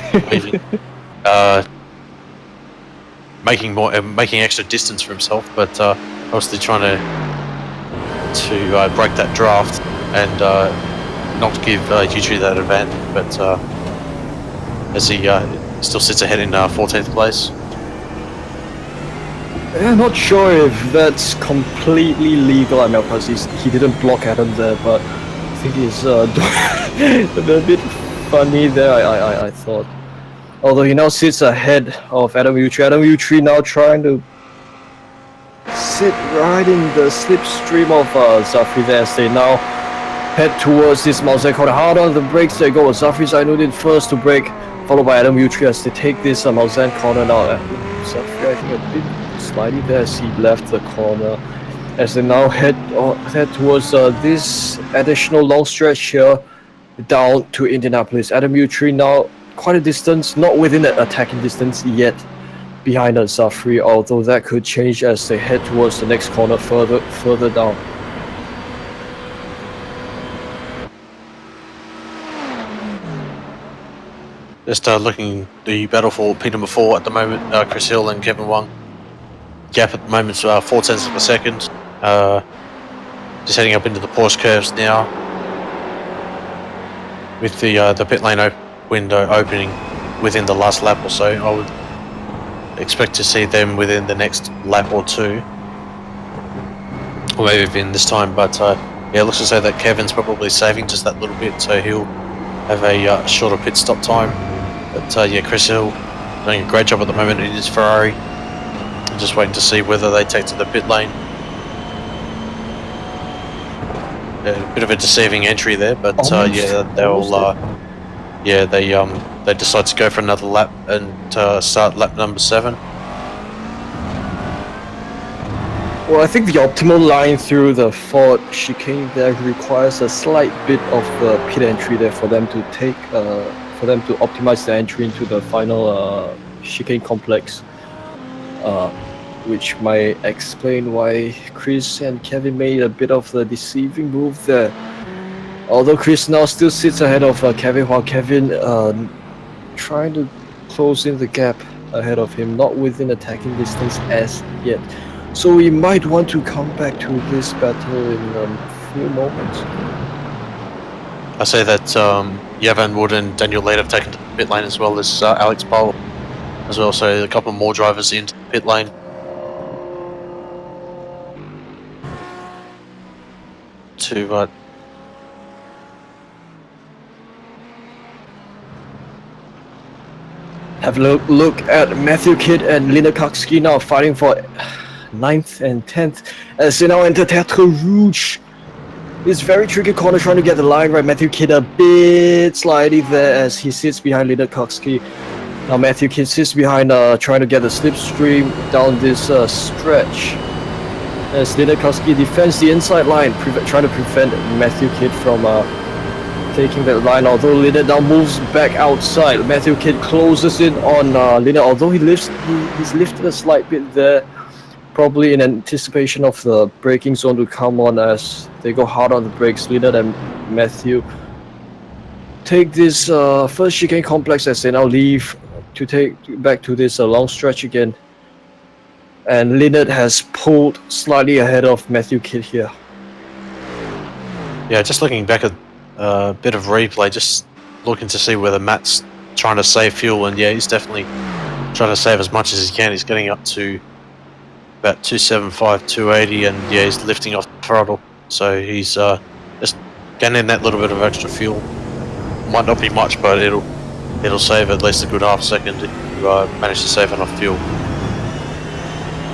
Making extra distance for himself, but obviously trying to break that draft and not give Yutri that advantage, but as he still sits ahead in 14th place. I'm not sure if that's completely legal. I mean, because he didn't block Adam there, but I think he's a bit funny there. I thought. Although he now sits ahead of Adam Yutri. Adam Yutri now trying to sit right in the slipstream of Zafri there as they now head towards this Malzain corner. Hard on the brakes they go. Zafri's I did first to brake, followed by Adam Yutri as they take this Malzain corner now. Zafri I think a bit slidey there as he left the corner. As they now head towards this additional long stretch here down to Indianapolis. Adam Yutri now quite a distance, not within the attacking distance yet behind Zafri, although that could change as they head towards the next corner further down. Just looking the battle for P number 4 at the moment, Chris Hill and Kevin Wang. Gap at the moment is 4 tenths of a second. Just heading up into the Porsche curves now, with the pit lane window opening within the last lap or so. I would expect to see them within the next lap or two, or maybe even this time. But yeah, it looks as though that Kevin's probably saving just that little bit, so he'll have a shorter pit stop time. But yeah, Chris Hill doing a great job at the moment in his Ferrari. I'm just waiting to see whether they take to the pit lane. A bit of a deceiving entry there, but yeah, they'll yeah, they decide to go for another lap and start lap number 7. Well, I think the optimal line through the Ford chicane there requires a slight bit of pit entry there for them to take, for them to optimize the entry into the final chicane complex, which might explain why Chris and Kevin made a bit of the deceiving move there. Although Chris now still sits ahead of Kevin, while Kevin trying to close in the gap ahead of him, not within attacking distance as yet. So we might want to come back to this battle in a few moments. I say that Yavan Wood and Daniel Lade have taken to the pit lane, as well as Alex Powell as well, so a couple more drivers into the pit lane. To have a look at Matthew Kidd and Linda Kokski now fighting for 9th and 10th as they now enter Teatro Rouge. It's very tricky corner trying to get the line right. Matthew Kidd a bit slidey there as he sits behind Linda Kokski. Now Matthew Kidd sits behind trying to get the slipstream down this stretch. As Linda Kokski defends the inside line, trying to prevent Matthew Kidd from taking that line, although Linda now moves back outside. Matthew Kidd closes in on Linda, although he's lifted a slight bit there, probably in anticipation of the braking zone to come on as they go hard on the brakes. Linda and Matthew take this first chicane complex as they now leave to take back to this long stretch again. And Lynette has pulled slightly ahead of Matthew Kidd here. Yeah, just looking back at a bit of replay, just looking to see whether Matt's trying to save fuel, and yeah, he's definitely trying to save as much as he can. He's getting up to about 275, 280, and yeah, he's lifting off the throttle. So he's just gaining that little bit of extra fuel. Might not be much, but it'll save at least a good half second if you manage to save enough fuel.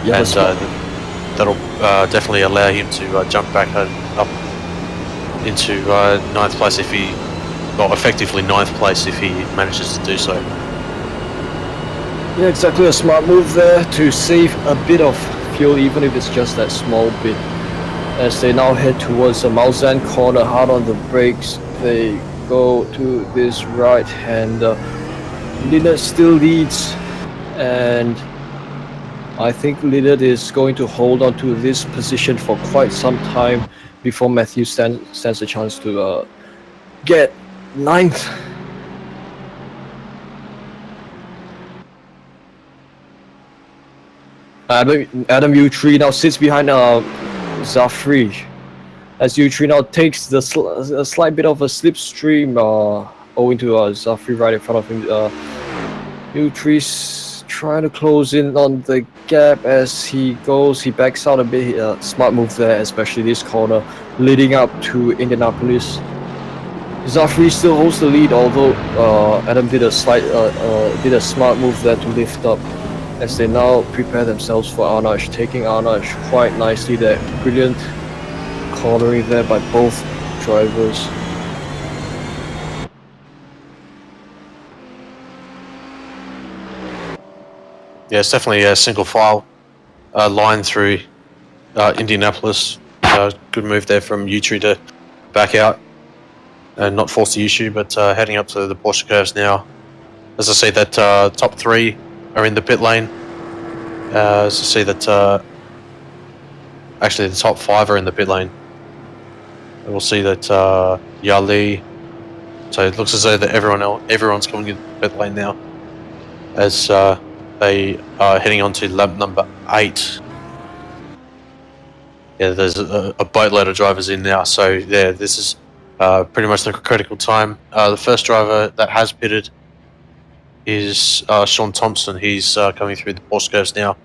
Yeah, and that'll definitely allow him to jump back up into 9th place if he, well, effectively 9th place if he manages to do so. Yeah, exactly, a smart move there to save a bit of fuel, even if it's just that small bit. As they now head towards the Malzain corner, hard on the brakes, they go to this right-hand. Lynette still leads, and I think Lynette is going to hold on to this position for quite some time before Matthew stands a chance to get 9th. Adam Yutri now sits behind Zafri. as U3 now takes a slight bit of a slipstream owing to Zafri right in front of him. U3's trying to close in on the gap as he goes. He backs out a bit. Smart move there, especially this corner leading up to Indianapolis. Zafri still holds the lead, although Adam did a smart move there to lift up as they now prepare themselves for Arnage, taking Arnage quite nicely there. Brilliant cornering there by both drivers. Yeah, it's definitely a single file line through Indianapolis. Good move there from U3 to back out and not force the issue, but heading up to the Porsche curves now. As I see that top 3 are in the pit lane. As I see that actually the top 5 are in the pit lane. And we'll see that Yali. So it looks as though that everyone's coming in the pit lane now, as they are heading on to lap number 8. Yeah, there's a boatload of drivers in now, so yeah, this is pretty much the critical time. The first driver that has pitted is Sean Thompson. He's coming through the Porsche curves now,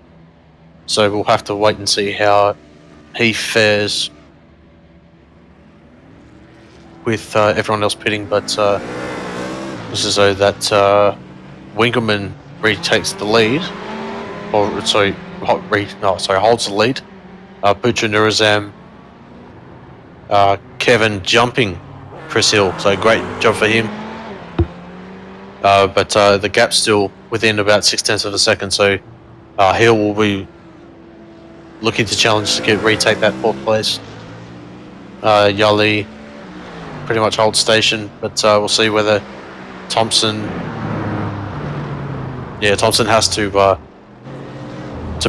so we'll have to wait and see how he fares with everyone else pitting, but this is though that Winkelmann retakes the lead, or holds the lead. Putra Nurazam, Kevin jumping Chris Hill, so great job for him. But the gap's still within about 0.6 of a second, so Hill will be looking to challenge to retake that 4th place. Yali pretty much holds station, but we'll see whether Thompson. Yeah, Thompson has to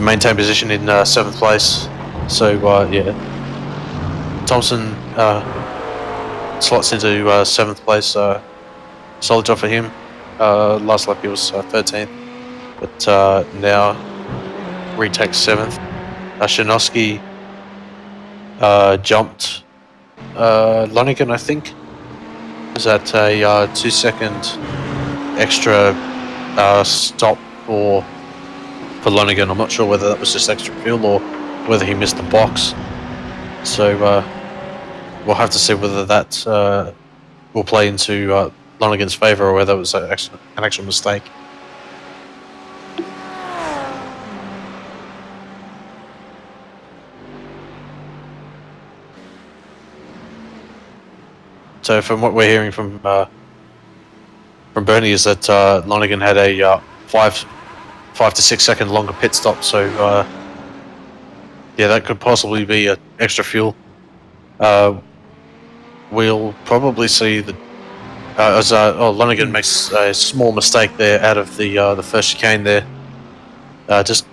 maintain position in 7th place. So yeah, Thompson slots into 7th place. Solid job for him. Last lap he was 13th, but now retakes 7th. Shinovsky jumped Lonigan, I think. Is that a 2-second extra stop for Lonigan? I'm not sure whether that was just extra fuel or whether he missed the box. So we'll have to see whether that will play into Lonigan's favour or whether it was an actual mistake. So from what we're hearing from Bernie is that Lonigan had a 5 to 6 second longer pit stop, so yeah, that could possibly be extra fuel. We'll probably see that as Lonigan makes a small mistake there out of the first chicane there, just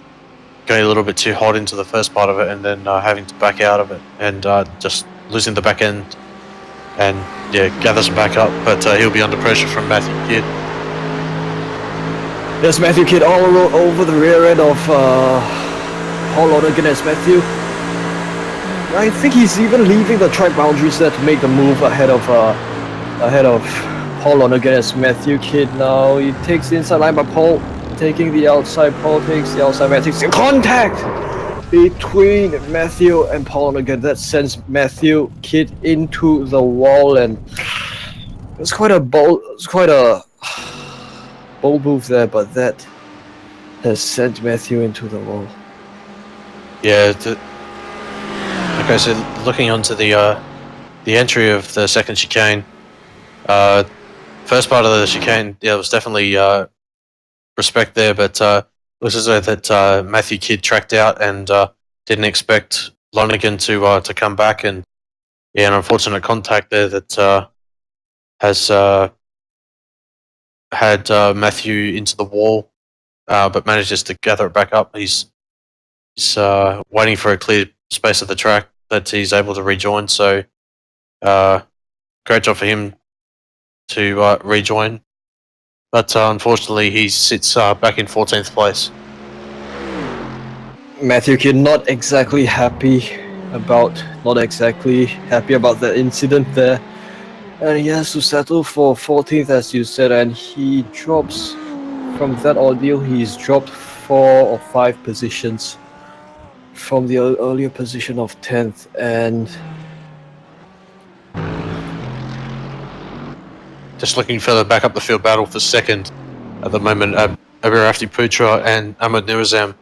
going a little bit too hot into the first part of it, and then having to back out of it, and just losing the back end, and yeah, gathers back up, but he'll be under pressure from Matthew Kidd. There's Matthew Kidd all over the rear end of Paul Lonigan as Matthew. I think he's even leaving the track boundaries there to make the move ahead of Paul Lonigan as Matthew Kidd. Now he takes the inside line, but Paul taking the outside. Paul takes the outside. Matthew takes contact between Matthew and Paul Lonigan. That sends Matthew Kidd into the wall, and it's quite a bold move there, but that has sent Matthew into the wall. Yeah. Okay, so looking onto the entry of the second chicane, first part of the chicane, yeah, there was definitely respect there, but looks as though that Matthew Kidd tracked out and didn't expect Lonigan to come back, and yeah, an unfortunate contact there that has had Matthew into the wall, but manages to gather it back up. He's waiting for a clear space of the track that he's able to rejoin, so great job for him to rejoin, but unfortunately he sits back in 14th place. Matthew Kidd not exactly happy not exactly happy about that incident there. And he has to settle for 14th, as you said, and he drops from that ordeal. He's dropped 4 or 5 positions from the earlier position of 10th, and just looking further back up the field, battle for second at the moment. Abirafti Putra and Ahmed Nurazam.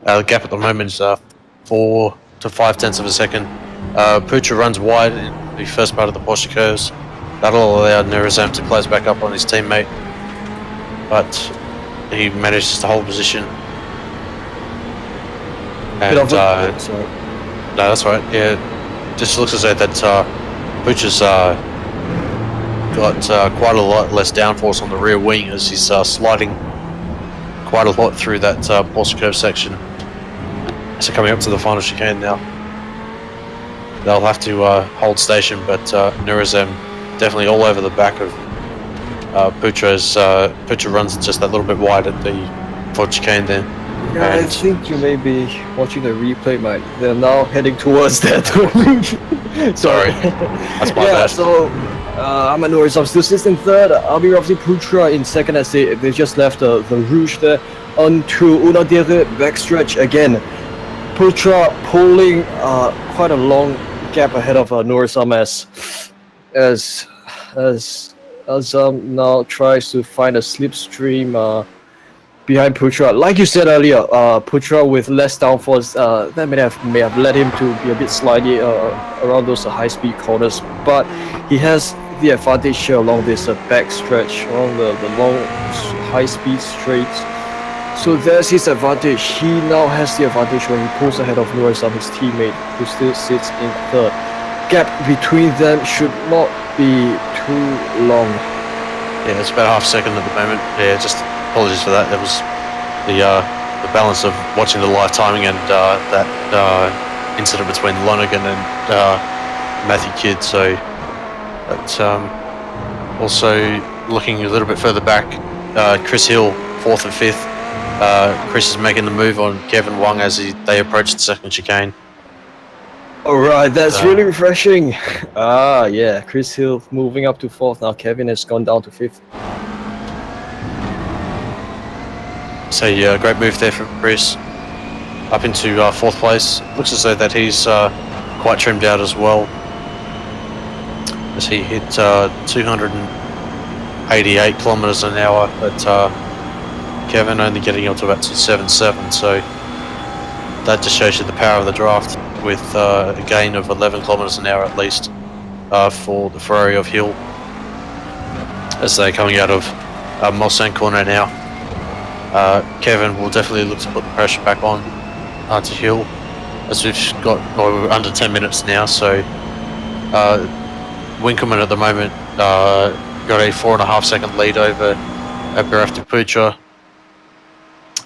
The gap at the moment is 4 to 5 tenths of a second. Putra runs wide in the first part of the Porsche curves. That'll allow Nurazam to close back up on his teammate, but he manages to hold position. And no, that's right. Yeah, just looks as though that Putra's got quite a lot less downforce on the rear wing as he's sliding quite a lot through that Porsche curve section. So coming up to the final chicane now, they'll have to hold station, but Nurazam definitely all over the back of Putra's. Putra runs just that little bit wide at the fourth chicane there. Yeah, I think you may be watching the replay, Mike. They're now heading towards that. Sorry, that's my bad. So Ahmed Nurazam still sits in third. Abirafti Putra in second as they just left the Rouge there. On to Unadire backstretch again. Putra pulling quite a long gap ahead of Nurazam as now tries to find a slipstream behind Putra. Like you said earlier, Putra with less downforce, that may have led him to be a bit slidey around those high-speed corners, but he has the advantage here along this back stretch, along the long high-speed straights. So there's his advantage. He now has the advantage when he pulls ahead of Nurazam, his teammate, who still sits in third. Gap between them should not be too long. Yeah, it's about half a second at the moment. Yeah, just apologies for that. It was the balance of watching the live timing and that incident between Lonergan and Matthew Kidd. So, but also looking a little bit further back, Chris Hill, 4th and 5th. Chris is making the move on Kevin Wang as they approach the second chicane. Alright, that's really refreshing. Yeah, Chris Hill moving up to 4th. Now Kevin has gone down to 5th. So yeah, great move there from Chris. Up into 4th place. Looks as though that he's quite trimmed out as well, as he hit 288 kilometers an hour, but Kevin only getting up to about 277. So that just shows you the power of the draft, with a gain of 11 kilometers an hour at least for the Ferrari of Hill, as they're coming out of Mulsanne corner now. Kevin will definitely look to put the pressure back on to Hill, as we've got under 10 minutes now. So Winkelmann at the moment got a 4.5 second lead over Abirafti Putra.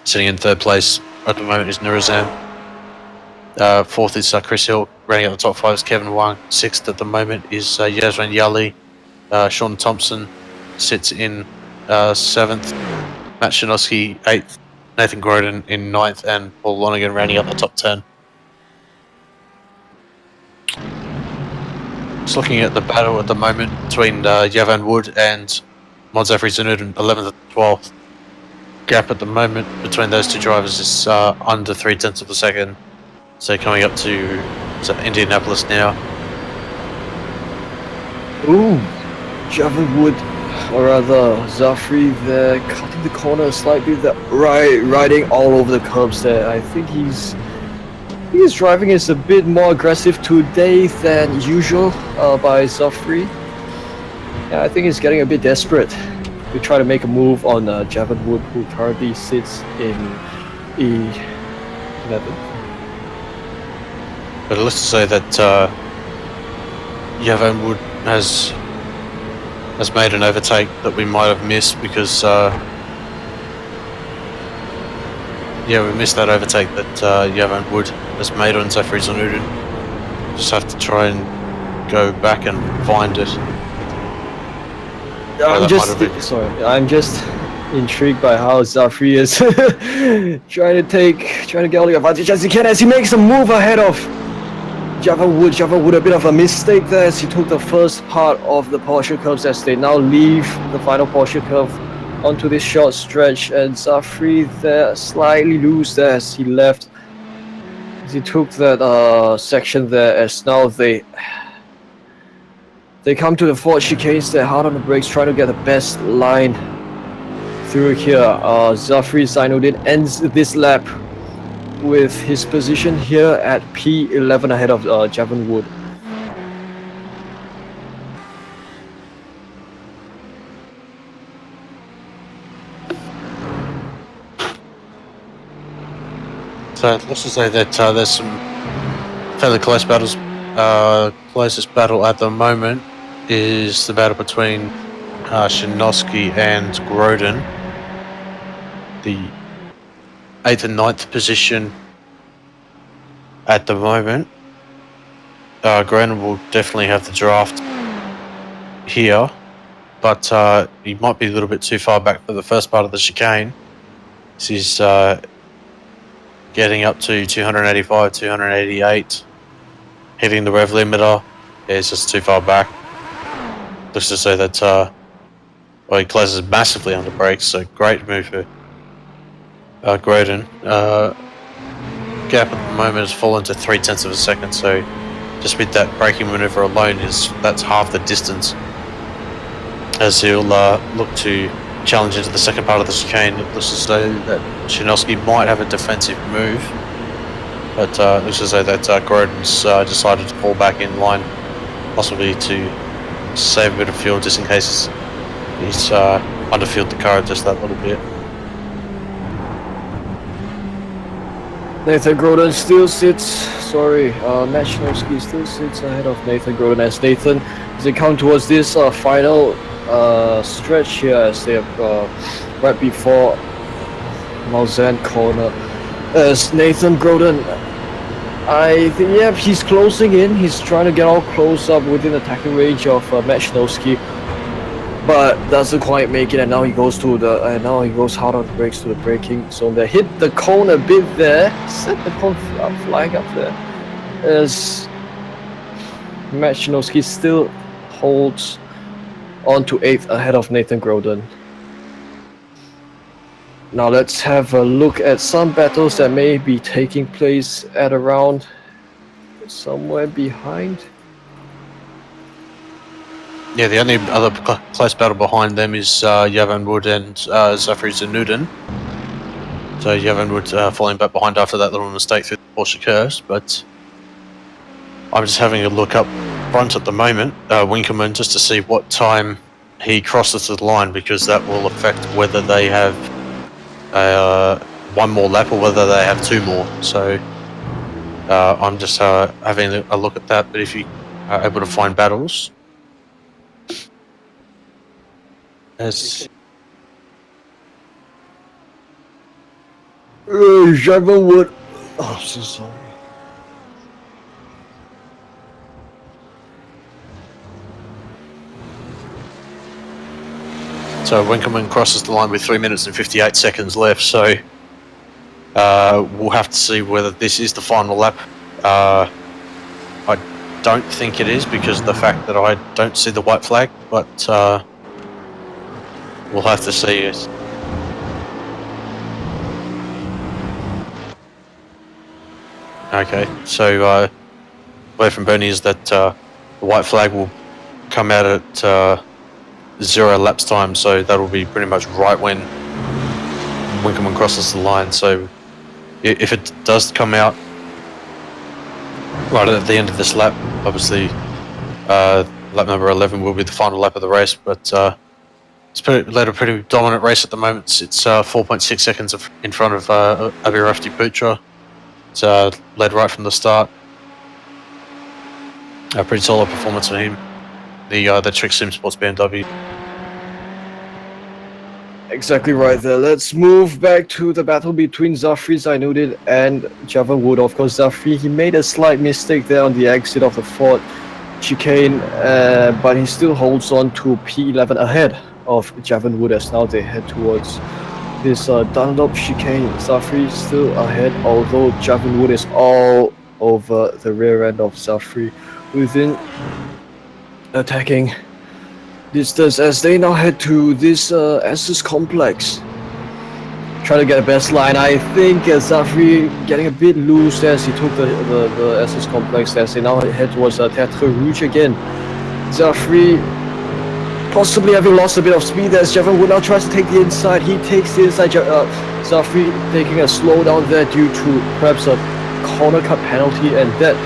Sitting in 3rd place at the moment is Nurazam. 4th is Chris Hill. Running out the top 5 is Kevin Wang. 6th at the moment is Yazran Yali. Sean Thompson sits in 7th. Matt Shinosky 8th. Nathan Groden in 9th, and Paul Lonergan rounding out the top 10. Just looking at the battle at the moment between Yavan Wood and Modzafri Zanudin, 11th and 12th. Gap at the moment between those two drivers is under 3 tenths of a second. So coming up to Indianapolis now. Ooh, Javan Wood, or rather Zafri there, cutting the corner slightly, riding all over the curbs there. I think his driving is a bit more aggressive today than usual by Zafri. Yeah, I think he's getting a bit desperate to try to make a move on Javan Wood, who currently sits in E11. But let's say that Yavan Wood has made an overtake that we might have missed, because we missed that overtake that Yavan Wood has made on Zafri Zanudin. Just have to try and go back and find it. I'm just intrigued by how Zafri is trying to get all the advantage as he can, as he makes a move ahead of Javon Wood, a bit of a mistake there as he took the first part of the Porsche curves as they now leave the final Porsche curve onto this short stretch, and Zafri there slightly loose there as he left. As he took that section there, as now they come to the fourth chicanes. They're hard on the brakes, trying to get the best line through here. Zafri Zainuddin ends this lap with his position here at P11 ahead of Javon Wood. So let's just say that there's some fairly close battles. Closest battle at the moment is the battle between Shinovsky and Grodin. The 8th and 9th position at the moment. Grodin will definitely have the draft here, but he might be a little bit too far back for the first part of the chicane. He's getting up to 285, 288, hitting the rev limiter. Yeah, it's just too far back. Looks to say that well, he closes massively under brakes, so great move for Grodin. Gap at the moment has fallen to 0.3 of a second, so just with that braking maneuver alone, that's half the distance. As he'll look to challenge into the second part of the chicane, it looks as though that Shinovsky might have a defensive move, but it looks as though that Grodin's decided to fall back in line, possibly to save a bit of fuel just in case he's underfueled the car just that little bit. Nathan Grodin still sits, Matt Shinovsky still sits ahead of Nathan Grodin as Nathan, as they come towards this final stretch here, as they have right before Mauzan corner. As Nathan Grodin, I think, yeah, he's closing in. He's trying to get all close up within attacking range of Matt Shinovsky, but doesn't quite make it. And now he goes to hard on the brakes to the braking zone. They hit the cone a bit there, set the cone flying up there, as Matt Shinovsky still holds on to 8th ahead of Nathan Grodin. Now let's have a look at some battles that may be taking place at around somewhere behind. Yeah, the only other close battle behind them is Javon Wood and Zafri Zainuddin. So Javon Wood falling back behind after that little mistake through the Porsche curves, but I'm just having a look up front at the moment, Winkelmann, just to see what time he crosses the line, because that will affect whether they have one more lap or whether they have two more. So I'm just having a look at that, but if you are able to find battles, as Javon Wood, oh, I'm so sorry. So Winkelmann crosses the line with 3 minutes and 58 seconds left, so we'll have to see whether this is the final lap. I don't think it is because of the fact that I don't see the white flag, but we'll have to see it. Okay, so word from Bernie is that the white flag will come out at 0 laps time, so that'll be pretty much right when Winkelmann crosses the line. So if it does come out right at the end of this lap, obviously lap number 11 will be the final lap of the race, but it's led a pretty dominant race at the moment. It's 4.6 seconds in front of Abhirafti Putra. It's led right from the start. A pretty solid performance for him. The Trick Sim Sports BMW. Exactly right there. Let's move back to the battle between Zafri Zainuddin and Javon Wood. Of course, Zafri, he made a slight mistake there on the exit of the fourth chicane, but he still holds on to P11 ahead of Javon Wood as now they head towards this Dunlop chicane. Zafri still ahead, although Javon Wood is over the rear end of Zafri within attacking distance as they now head to this SS complex. Trying to get a best line. I think Zafri getting a bit loose as he took the SS complex as they now head towards Teatre Rouge again. Zafri possibly having lost a bit of speed as Jevon would now try to take the inside. He takes the inside. Zafri taking a slowdown there due to perhaps a corner cut penalty, and that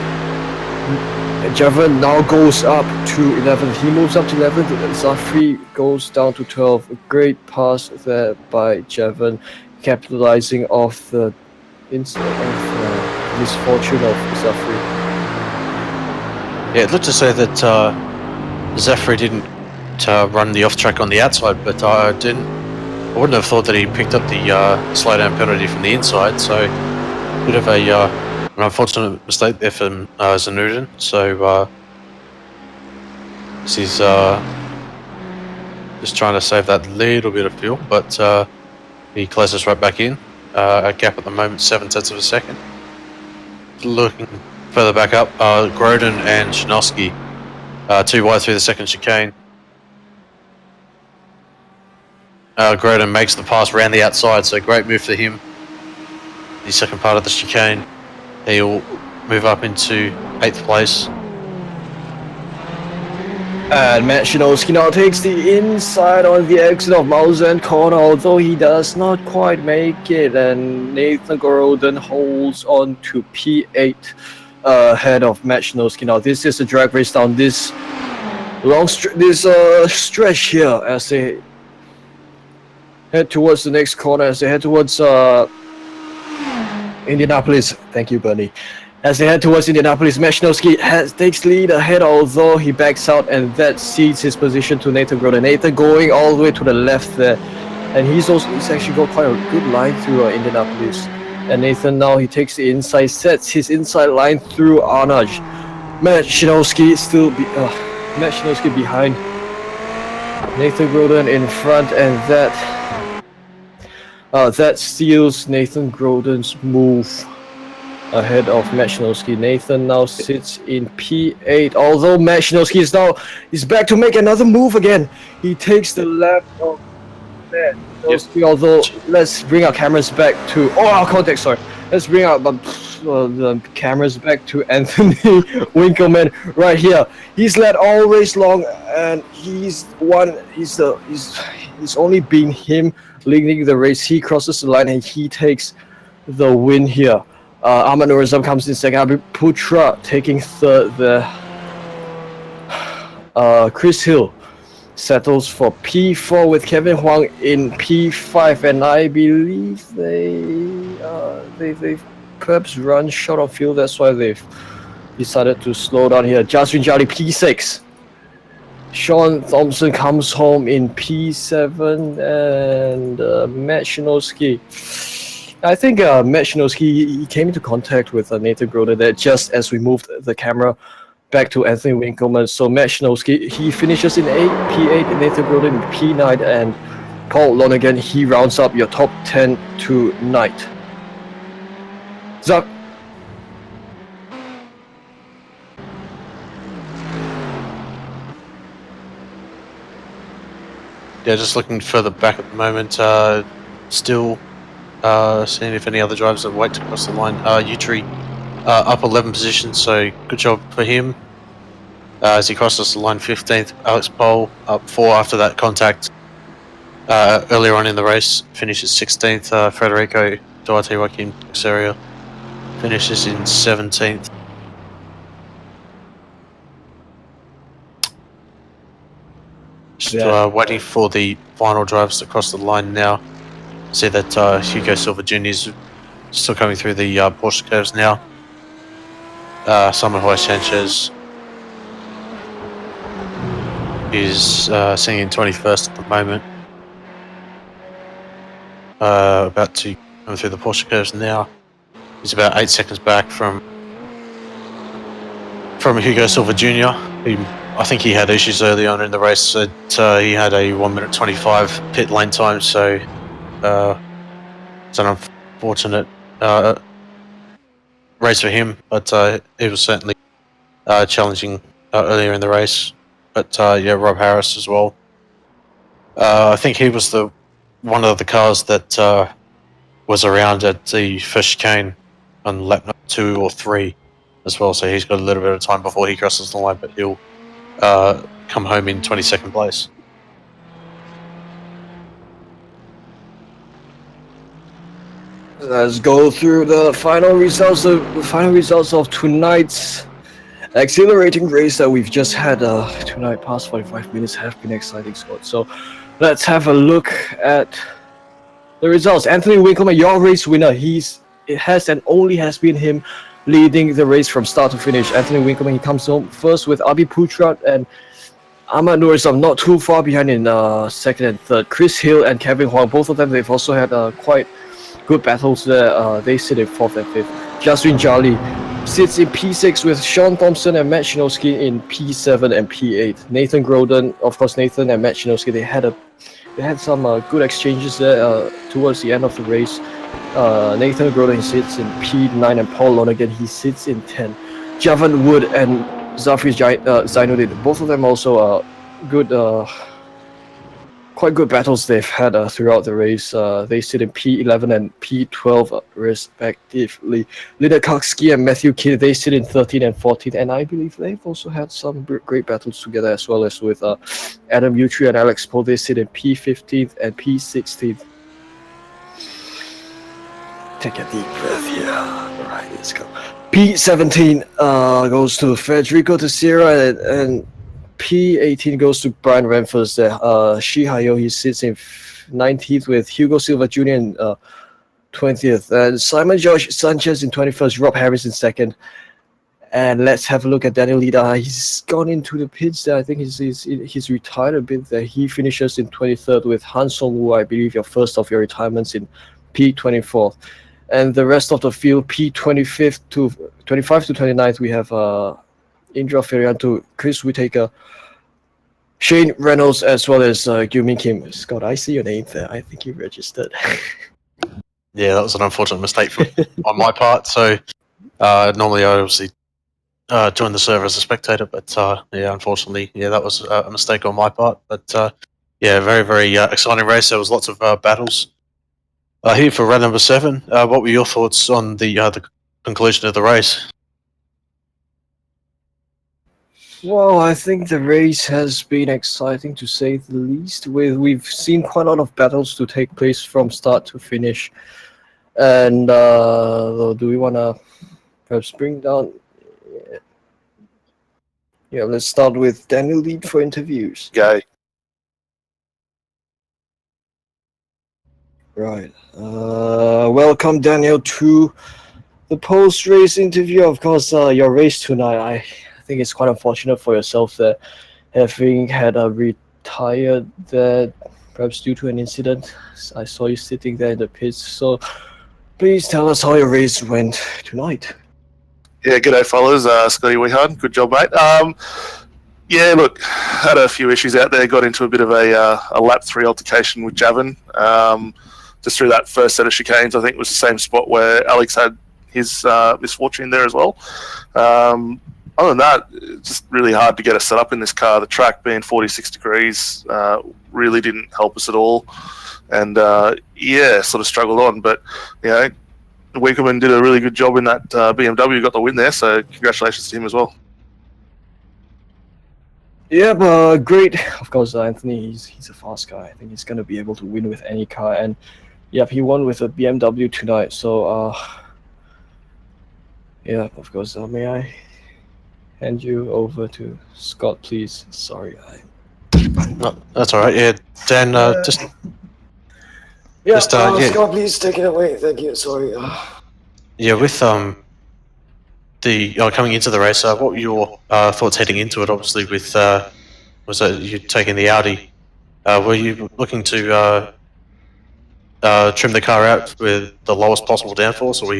Jevon now goes up to 11th. He moves up to 11th. Zafri goes down to 12th. A great pass there by Jevon, capitalizing off the misfortune of Zafri. Yeah, it looked to say that Zafri didn't run the off track on the outside, but I wouldn't have thought that he picked up the slowdown penalty from the inside. So bit of an unfortunate mistake there from Zanudin. So he's just trying to save that little bit of fuel, but he closes right back in. A gap at the moment, 0.7 of a second. Looking further back up, Grodin and Shinovsky, too wide through the second chicane. Grodin makes the pass around the outside, so great move for him. The second part of the chicane, he'll move up into 8th place. And Matt Shinovsky now takes the inside on the exit of Mausen corner, although he does not quite make it, and Nathan Grodin holds on to P8 ahead of Matt Shinovsky. Now this is a drag race down this long stretch here as they head towards the next corner, as they head towards Indianapolis. Thank you, Bernie. As they head towards Indianapolis, Matt Shinovsky takes lead ahead, although he backs out, and that cedes his position to Nathan Grodin. Nathan going all the way to the left there, and he's actually got quite a good line through Indianapolis. And Nathan now he takes the inside, sets his inside line through Arnage. Matt Shinovsky behind. Nathan Grodin in front, and that steals Nathan Grodin's move ahead of Matt Shinovsky. Nathan now sits in P8, although Matt Shinovsky is back to make another move again. He takes the left of Matt Shinovsky, although let's bring our cameras back to let's bring our the cameras back to Anthony Winkelmann right here. He's led all race long, and he's only been him leading the race. He crosses the line and he takes the win here. Ahmad Nourizam comes in second. Abhi Putra taking third there. Chris Hill settles for P4 with Kevin Huang in P5, and I believe they've perhaps run short of fuel. That's why they've decided to slow down here. Jaswin Jali P6. Sean Thompson comes home in P7, and Matt Shinovsky. I think Matt Shinovsky he came into contact with Nathan Grodin there just as we moved the camera back to Anthony Winkelmann. So Matt Shinovsky he finishes in P8, Nathan Grodin in P9, and Paul Lonergan he rounds up your top 10 tonight. Zach. Yeah, just looking further back at the moment, still seeing if any other drivers have wait to cross the line. Utri up 11 positions, so good job for him. As he crosses the line 15th, Alex Pohl up 4 after that contact earlier on in the race, finishes 16th. Federico Duarte Joaquin Xeria finishes in 17th. Just waiting for the final drivers to cross the line now. See that Hugo Silva Jr. is still coming through the Porsche curves now. Simon Hoy Sanchez is sitting in 21st at the moment. About to come through the Porsche curves now. He's about 8 seconds back from Hugo Silva Jr. I think he had issues early on in the race. He had a 1 minute 25 pit lane time, so it's an unfortunate race for him, but he was certainly challenging earlier in the race. But yeah, Rob Harris as well. I think he was the one of the cars that was around at the first chicane on lap 2 or 3 as well. So he's got a little bit of time before he crosses the line, but he'll come home in 22nd place. Let's go through the final results. Of tonight's exhilarating race that we've just had tonight. Past 45 minutes have been exciting, Scott. So let's have a look at the results. Anthony Winkelmann, your race winner. It has and only has been him leading the race from start to finish. Anthony Winkelmann, he comes home first with Abi Putrat and Ahmad Nurisam not too far behind in second and third. Chris Hill and Kevin Huang, both of them, they've also had quite good battles there. They sit in 4th and 5th. Jaswin Jali sits in P6 with Sean Thompson and Matt Shinosky in P7 and P8. Nathan Groden, of course, Nathan and Matt Shinosky, they had some good exchanges there towards the end of the race. Nathan Groden sits in P9 and Paul Lonergan, he sits in 10. Javan Wood and Zafri Zainuddin, both of them also good, quite good battles they've had throughout the race. They sit in P11 and P12 respectively. Linda Koksky and Matthew Kidd, they sit in 13 and 14, and I believe they've also had some great battles together, as well as with Adam Utri and Alex Poe. They sit in P15 and P16. Take a deep breath here. All right, let's go. P17 goes to Federico Teixeira, and P18 goes to Brian Renfers there. Shihayo, he sits in 19th with Hugo Silva Jr. in 20th. And Simon George Sanchez in 21st, Rob Harris in 2nd. And let's have a look at Daniel Lida. He's gone into the pits there. I think he's retired a bit there. He finishes in 23rd with Han Song-woo, I believe your first of your retirements, in P24th. And the rest of the field, P25 to 29th, we have Indra Ferianto, Chris Whittaker, Shane Reynolds, as well as Gyu-Min Kim. Scott, I see your name there. I think you registered. Yeah, that was an unfortunate mistake on my part. So normally I obviously join the server as a spectator, but yeah, unfortunately, yeah, that was a mistake on my part. But yeah, very, very exciting race. There was lots of battles here for round number 7. What were your thoughts on the conclusion of the race? Well, I think the race has been exciting, to say the least. We've seen quite a lot of battles to take place from start to finish. And do we want to perhaps bring down... Yeah, let's start with Daniel Lead for interviews. Go. Right. Welcome, Daniel, to the post-race interview. Of course, your race tonight, I think it's quite unfortunate for yourself that having had retired that perhaps due to an incident. I saw you sitting there in the pits. So please tell us how your race went tonight. Yeah, g'day fellas. Scotty Weehard, good job, mate. Yeah, look, had a few issues out there. Got into a bit of a lap 3 altercation with Javan. Just through that first set of chicanes, I think it was the same spot where Alex had his misfortune there as well. Other than that, it's just really hard to get us set up in this car. The track being 46 degrees really didn't help us at all. And yeah, sort of struggled on. But, you know, Winkelmann did a really good job in that BMW, got the win there. So congratulations to him as well. Yeah, great. Of course, Anthony, he's a fast guy. I think he's going to be able to win with any car. And, yeah, he won with a BMW tonight. So, yeah, of course, may I hand you over to Scott, please? Sorry. No, that's all right. Yeah, Dan, just... Yeah, yeah. Scott, please take it away. Thank you. Sorry. Yeah, with the coming into the race, what were your thoughts heading into it? Obviously, with was that you taking the Audi? Were you looking to trim the car out with the lowest possible downforce, or were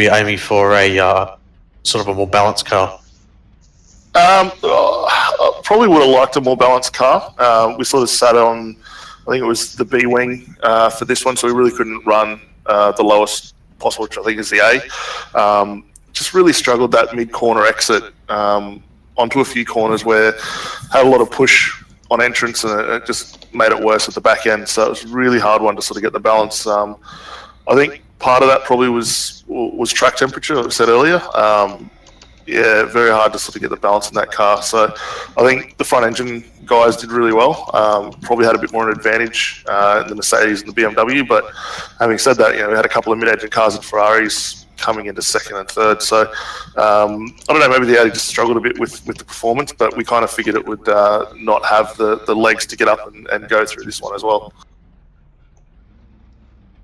you aiming for a sort of a more balanced car? Probably would have liked a more balanced car. We sort of sat on, I think it was the B wing for this one, so we really couldn't run the lowest possible, which I think is the A. just really struggled that mid-corner exit onto a few corners where had a lot of push on entrance, and it just made it worse at the back end. So it was a really hard one to sort of get the balance. I think part of that probably was track temperature, like I said earlier. Yeah, very hard to sort of get the balance in that car. So I think the front engine guys did really well. Probably had a bit more of an advantage in the Mercedes and the BMW. But having said that, we had a couple of mid-engine cars and Ferraris coming into second and third. So I don't know, maybe the Audi just struggled a bit with the performance, but we kind of figured it would not have the legs to get up and go through this one as well.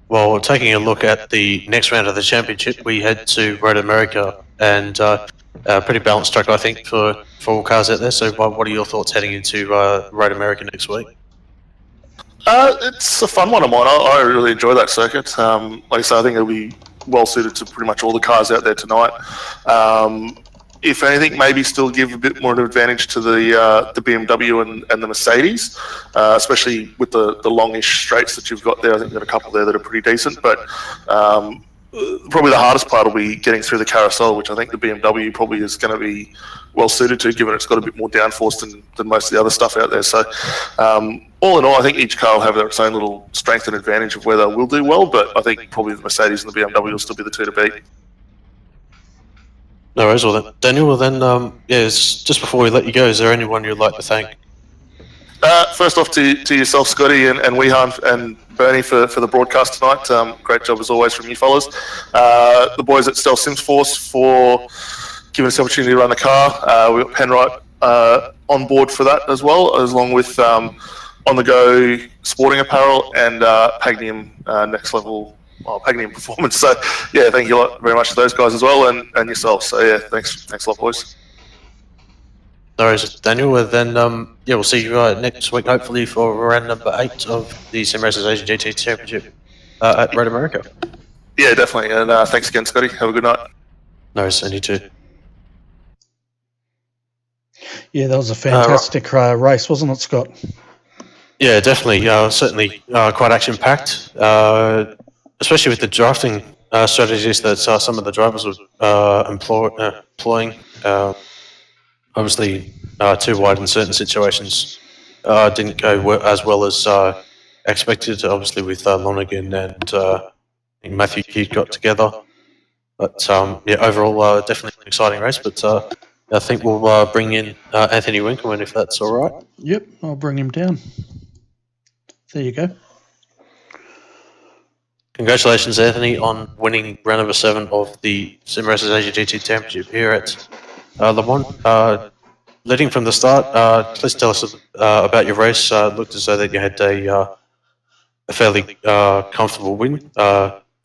Well, taking a look at the next round of the championship, we head to Road America, and a pretty balanced track, I think, for all cars out there. So what are your thoughts heading into Road America next week? It's a fun one, I really enjoy that circuit. Like I said, I think it'll be well suited to pretty much all the cars out there tonight. If anything, maybe still give a bit more of an advantage to the BMW and the Mercedes, especially with the longish straights that you've got there. I think there are a couple there that are pretty decent, but probably the hardest part will be getting through the carousel, which I think the BMW probably is going to be well suited to, given it's got a bit more downforce than most of the other stuff out there. So all in all, I think each car will have its own little strength and advantage of where they will do well, but I think probably the Mercedes and the BMW will still be the two to beat. No worries, well then, Daniel, well then, just before we let you go, is there anyone you'd like to thank? First off to yourself, Scotty, and Wehan and Bernie for the broadcast tonight. Great job as always from you fellas. The boys at Stealth Sims Force for giving us the opportunity to run the car. We've got Penrite on board for that as well, along with On The Go sporting apparel and Pagnium Next Level Pagnium Performance. So yeah, thank you very much to those guys as well, and yourself. So yeah, thanks a lot, boys. No worries, Daniel. Well, then, we'll see you next week, hopefully, for round number 8 of the Sim Racers Asian GT Championship at Road America. Yeah, definitely. And thanks again, Scotty. Have a good night. No worries, and you too. Yeah, that was a fantastic race, wasn't it, Scott? Yeah, definitely. Certainly quite action-packed, especially with the drafting strategies that some of the drivers were employing. Obviously, too wide in certain situations didn't go as well as expected, obviously, with Lonergan and Matthew Keith got together. But overall, definitely an exciting race. But I think we'll bring in Anthony Winkleman, if that's all right. Yep, I'll bring him down. There you go. Congratulations, Anthony, on winning round number 7 of the Sim Racers Asia GT Championship here at Le Mans. Leading from the start, please tell us about your race. Looked as though that you had a fairly comfortable win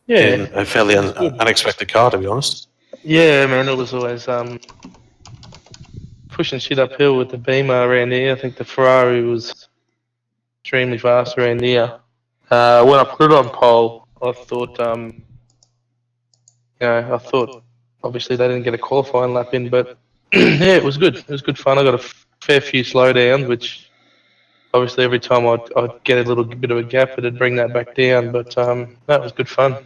in a fairly unexpected car, to be honest. Yeah, man, it was always pushing shit uphill with the Beamer around here. I think the Ferrari was extremely fast around here. When I put it on pole, I thought, obviously they didn't get a qualifying lap in, but yeah, it was good. It was good fun. I got a fair few slowdowns, which obviously every time I'd get a little bit of a gap, it'd bring that back down. But that was good fun.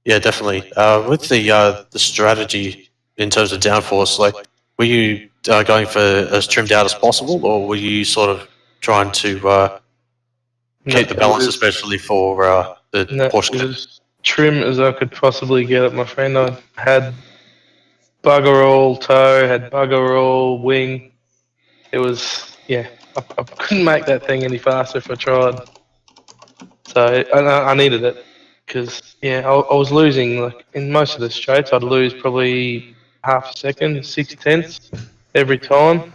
Yeah, definitely. With the strategy in terms of downforce, were you going for as trimmed out as possible, or were you sort of trying to keep the balance, especially for the Porsche? It was as trim as I could possibly get it, my friend. I had bugger all toe, had bugger all wing. It was, I couldn't make that thing any faster if I tried. So I needed it because, I was losing, in most of the straights, I'd lose probably half a second, 6/10 every time.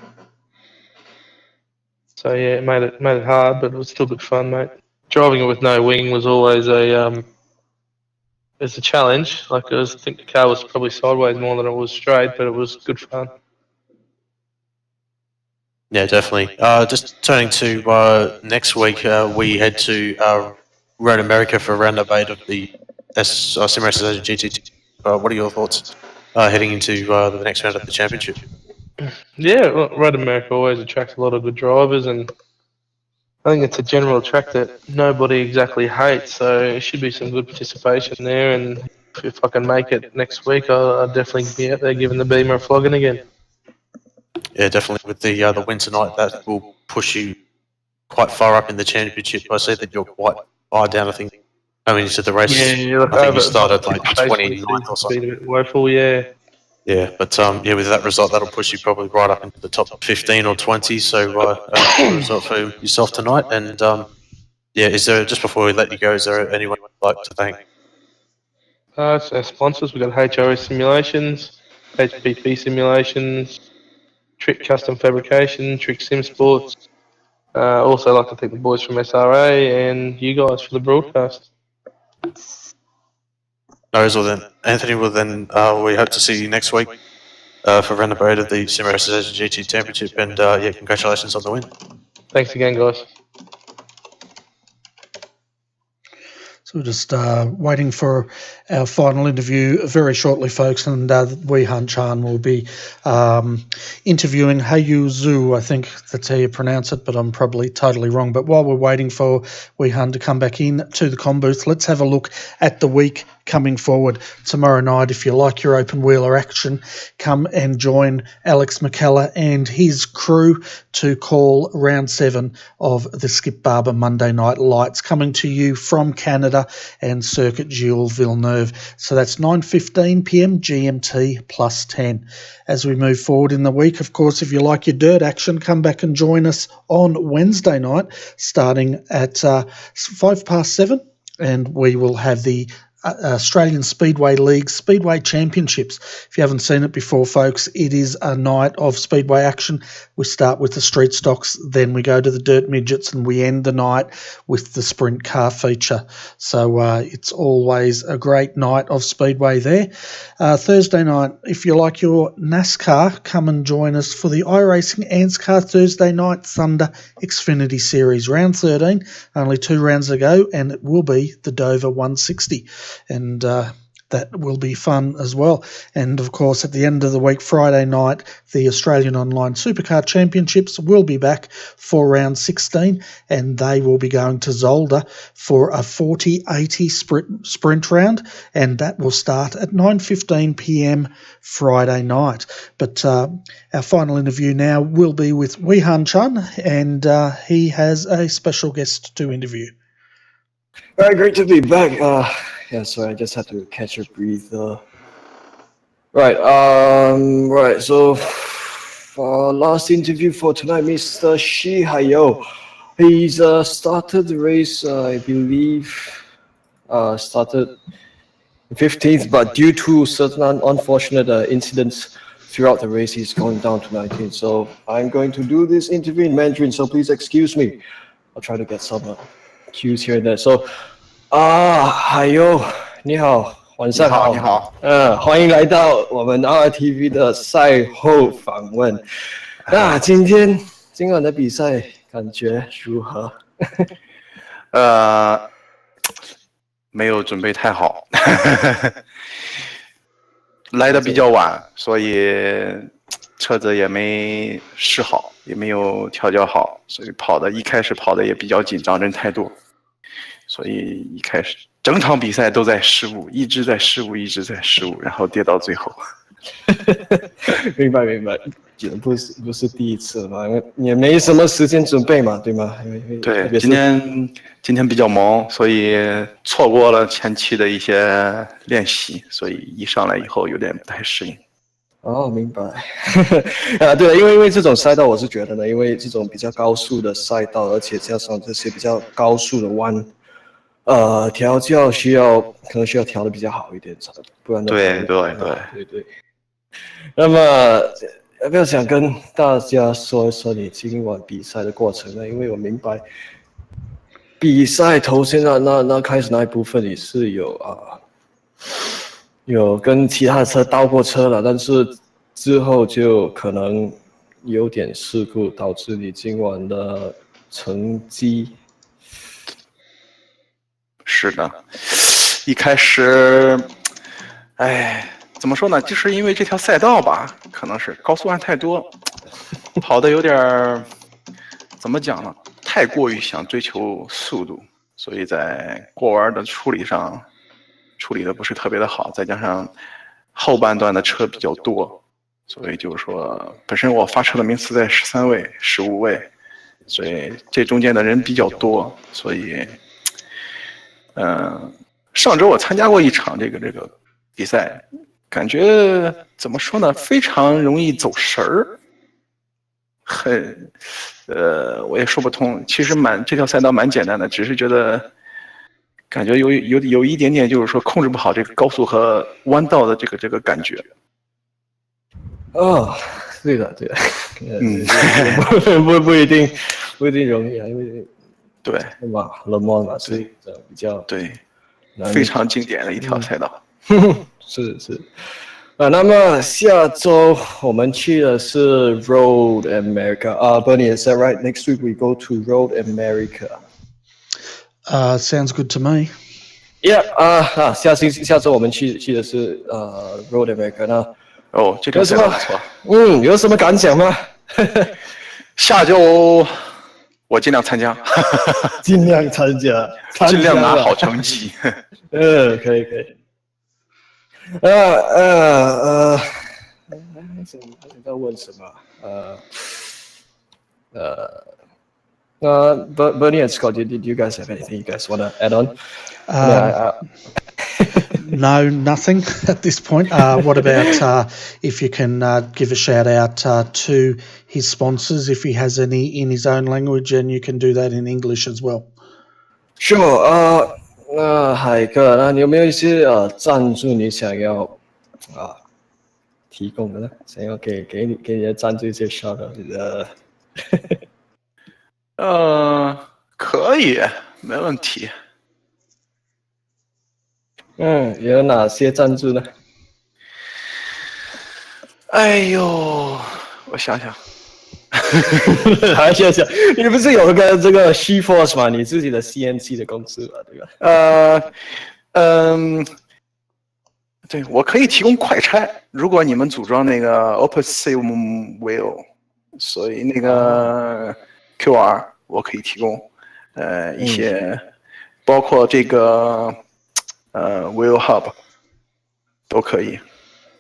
So it made it hard, but it was still good fun, mate. Driving it with no wing was always it's a challenge. I think the car was probably sideways more than it was straight, but it was good fun. Yeah, definitely. Just turning to next week, we head to Road America for round number 8 of the Sim Racers Asia GT. What are your thoughts heading into the next round of the championship? Yeah, Road America always attracts a lot of good drivers, and I think it's a general track that nobody exactly hates, so it should be some good participation there. And if I can make it next week, I'll definitely be out there giving the Beamer a flogging again. Yeah, definitely. With the win tonight, that will push you quite far up in the championship. I see that you're quite far down. I think. I mean, you said the race. Yeah, I think you started like basically 29th or something. been a bit woeful, yeah. Yeah, but yeah, with that result, that'll push you probably right up into the top 15 or 20. So, good result for yourself tonight. And yeah, is there, just before we let you go, is there anyone you'd like to thank? It's our sponsors. We've got HRS Simulations, HPP Simulations, Trick Custom Fabrication, Trick Sim Sports. Also, like to thank the boys from SRA and you guys for the broadcast. No, well then, Anthony, well then, we hope to see you next week for round number 8 of the Sim Racers Asia GT Championship. And yeah, congratulations on the win. Thanks again, guys. So we're just waiting for our final interview very shortly, folks, and Wei Han Chan will be interviewing Hayu Zhu. I think that's how you pronounce it, but I'm probably totally wrong. But while we're waiting for Wei Han to come back in to the comm booth, let's have a look at the week coming forward. Tomorrow night, if you like your open wheeler action, come and join Alex McKellar and his crew to call round 7 of the Skip Barber Monday Night Lights, coming to you from Canada and Circuit Gilles Villeneuve. So that's 9:15 p.m. GMT plus 10. As we move forward in the week, of course, if you like your dirt action, come back and join us on Wednesday night starting at 7:05, and we will have the Australian Speedway League Speedway Championships. If you haven't seen it before, folks, it is a night of speedway action. We start with the street stocks, then we go to the dirt midgets, and we end the night with the sprint car feature. So it's always a great night of speedway there. Thursday night, if you like your NASCAR, come and join us for the iRacing ANSCAR Thursday Night Thunder Xfinity Series. Round 13, only 2 rounds to go, and it will be the Dover 160. And that will be fun as well. And, of course, at the end of the week, Friday night, the Australian Online Supercar Championships will be back for round 16, and they will be going to Zolder for a 40-80 sprint round, and that will start at 9:15 p.m. Friday night. But our final interview now will be with Wei Han Chan, and he has a special guest to interview. All right, great to be back. Yeah, sorry, I just had to catch a breath. Right. So, last interview for tonight, Mr. Shi Haiyou. He's started the race, I believe, started 15th, but due to certain unfortunate incidents throughout the race, he's going down to 19th. So I'm going to do this interview in Mandarin, so please excuse me. I'll try to get some cues here and there. So, 海优，你好，晚上好。你好。欢迎来到我们 RRTV 的赛后访问。那今晚的比赛感觉如何？没有准备太好，来的比较晚，所以车子也没试好，也没有调教好，所以一开始跑的也比较紧张，人太多。所以一开始整场比赛都在失误，一直在失误，然后跌到最后。明白，不是第一次嘛，也没什么时间准备嘛，对吗？对，今天比较忙，所以错过了前期的一些练习，所以一上来以后有点不太适应。哦，明白。对，因为这种赛道，我是觉得呢，因为这种比较高速的赛道，而且加上这些比较高速的弯。调教可能需要调的比较好一点，不然的话。对。那么要不要想跟大家说一说你今晚比赛的过程呢？因为我明白比赛头先那开始那一部分你是有跟其他的车倒过车了，但是之后就可能有点事故，导致你今晚的成绩。是的，一开始，怎么说呢？就是因为这条赛道吧，可能是高速弯太多，跑的有点怎么讲呢？太过于想追求速度，所以在过弯的处理上处理的不是特别的好，再加上后半段的车比较多，所以就是说本身我发车的名次在13位、15位，所以这中间的人比较多，所以上周我参加过一场这个比赛，感觉怎么说呢，非常容易走神儿，我也说不通。其实这条赛道蛮简单的，只是觉得感觉有一点点，就是说控制不好这个高速和弯道的这个感觉。哦，对的，不一定容易啊，因为对嘛，Le Mans嘛是比较对，非常经典的一条赛道。是。那么下周我们去的是 Road America. Bernie, is that right? Next week we go to Road America. Sounds good to me. Yeah. 下周我们去的是Road America. 那这条赛道不错。有什么感想吗？下周我尽量参加。尽量参加，尽量拿好成绩。可以。还想再问什么？Bernie and Scott, did you guys have anything you guys want to add on? No, nothing at this point. What about if you can give a shout out to his sponsors if he has any in his own language, and you can do that in English as well. Sure. 海哥，那你有没有一些赞助你想要提供的呢？想要给你的赞助一些shout out的？可以，没问题。有哪些赞助呢？哎呦，我想想。还想想，你不是有个这个 SheForce 吗？你自己的 CNC 的公司吧，对吧？对，我可以提供快拆，如果你们组装那个 Opposite Wheel， 所以那个 QR 我可以提供，一些，包括这个Wheel Hub 都可以，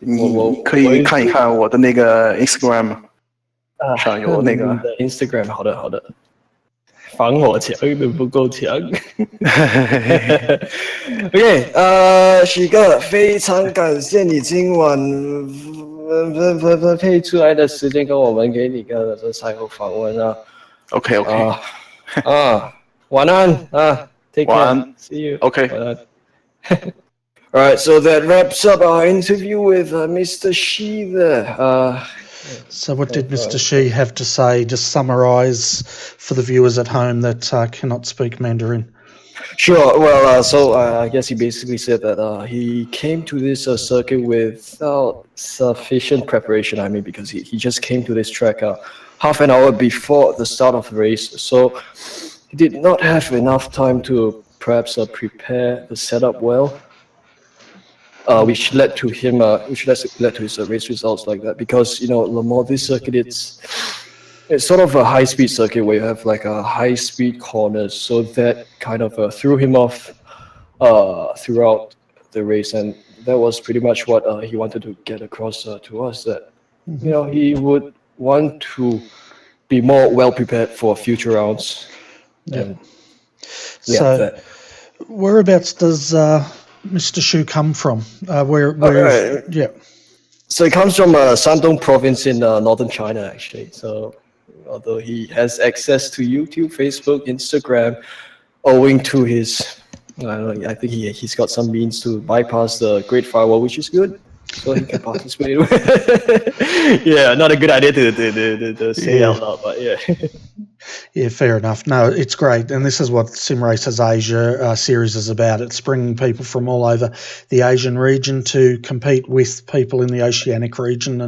你可以看一看我的那个 Instagram。上有那个 Instagram， 好的，防火墙都不够强。OK， 许哥，非常感谢你今晚配出来的时间跟我们给你个这赛后访问啊。OK， 晚安啊 ，Take care，See you。OK， 晚安。Alright, so that wraps up our interview with Mr. Shi there. So what did Mr. Shi have to say? Just summarise for the viewers at home that cannot speak Mandarin. Sure. Well, so I guess he basically said that he came to this circuit without sufficient preparation. I mean, because he just came to this track half an hour before the start of the race. So he did not have enough time to perhaps prepare the setup well. Which led to him, which led to his race results like that. Because Le Mans, this circuit, it's sort of a high-speed circuit where you have like a high-speed corners, so that kind of threw him off throughout the race, and that was pretty much what he wanted to get across to us. That he would want to be more well prepared for future rounds. So, whereabouts does Mr. Shu come from? Yeah. So he comes from Shandong province in northern China, actually. So although he has access to YouTube, Facebook, Instagram, owing to his, I think he's got some means to bypass the Great Firewall, which is good. So he can participate. Yeah, not a good idea to say out loud, but yeah. Yeah, fair enough. No, it's great. And this is what Sim Racers Asia series is about. It's bringing people from all over the Asian region to compete with people in the Oceanic region.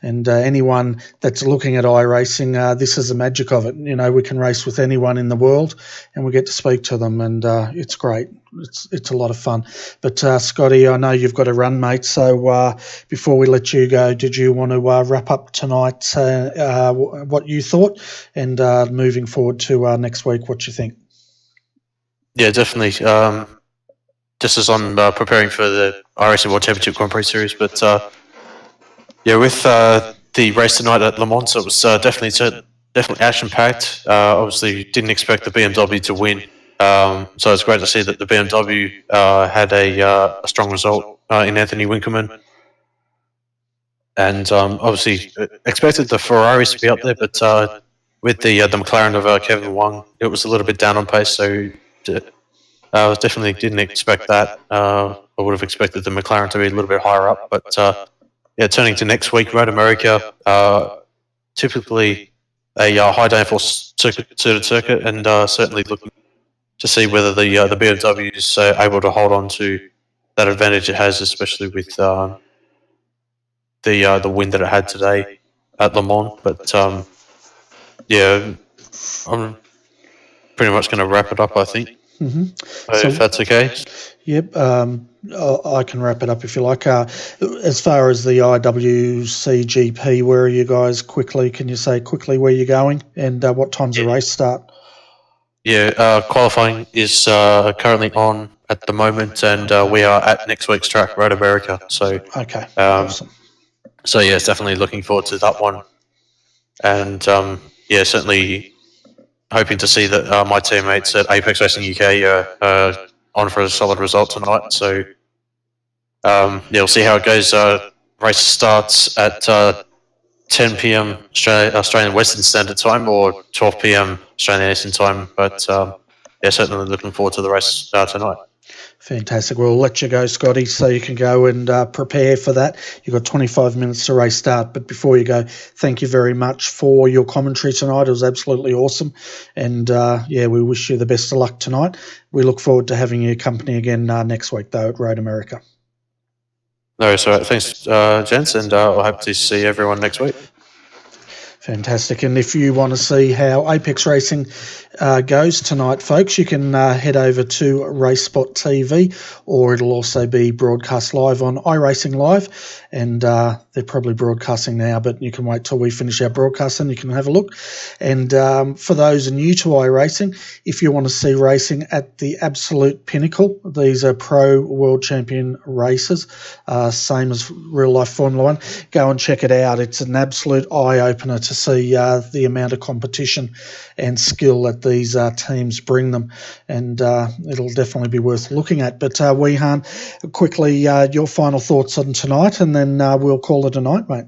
And anyone that's looking at iRacing, this is the magic of it. We can race with anyone in the world and we get to speak to them. And it's great. It's a lot of fun. But Scotty, I know you've got to run, mate. So before we let you go, did you want to wrap up tonight what you thought and moving forward to next week, what you think? Yeah, definitely. just as I'm preparing for the iRacing World Championship Grand Prix Series. But yeah, with the race tonight at Le Mans, it was definitely action-packed. Obviously, didn't expect the BMW to win. So it's great to see that the BMW had a strong result in Anthony Winkelmann. And obviously expected the Ferraris to be up there, but with the McLaren of Kevin Wang, it was a little bit down on pace. So I definitely didn't expect that. I would have expected the McLaren to be a little bit higher up. But yeah, turning to next week, Road America, typically a high downforce circuit, and certainly looking to see whether the BMW is able to hold on to that advantage it has, especially with the win that it had today at Le Mans. But yeah, I'm pretty much going to wrap it up, I think. So if that's okay. Yep, I can wrap it up if you like. As far as the IWCGP, where are you guys quickly? Can you say quickly where you're going and what time's the race start? Yeah, qualifying is currently on at the moment, and we are at next week's track, Road America. So okay, awesome. So yeah, definitely looking forward to that one, and yeah, certainly hoping to see that my teammates at Apex Racing UK are on for a solid result tonight. So yeah, we'll see how it goes. Race starts at 10 p.m. Australian Western Standard Time or 12 p.m. Australian Eastern Time. But yeah, certainly looking forward to the race tonight. Fantastic. We'll let you go, Scotty, so you can go and prepare for that. You've got 25 minutes to race start. But before you go, thank you very much for your commentary tonight. It was absolutely awesome. And, yeah, we wish you the best of luck tonight. We look forward to having your company again next week, though, at Road America. No, so thanks, gents, and I hope to see everyone next week. Fantastic. And if you want to see how Apex Racing goes tonight, folks, you can head over to RaceSpot TV, or it'll also be broadcast live on iRacing Live. And they're probably broadcasting now, but you can wait till we finish our broadcast and you can have a look. And for those new to iRacing, if you want to see racing at the absolute pinnacle, these are pro world champion races, same as real life Formula One. Go and check it out. It's an absolute eye-opener to see the amount of competition and skill that these teams bring them, and it'll definitely be worth looking at. But Weehan, quickly, your final thoughts on tonight, and then we'll call it a night, mate.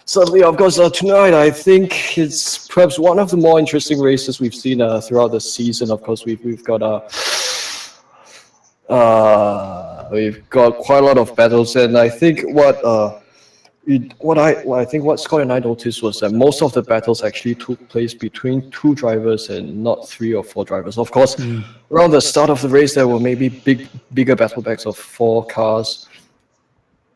Certainly, of course, tonight I think it's perhaps one of the more interesting races we've seen throughout the season. Of course, we've got quite a lot of battles, and I think what Scott and I noticed was that most of the battles actually took place between two drivers and not 3 or 4 drivers. Of course, around the start of the race, there were maybe bigger battle packs of 4 cars,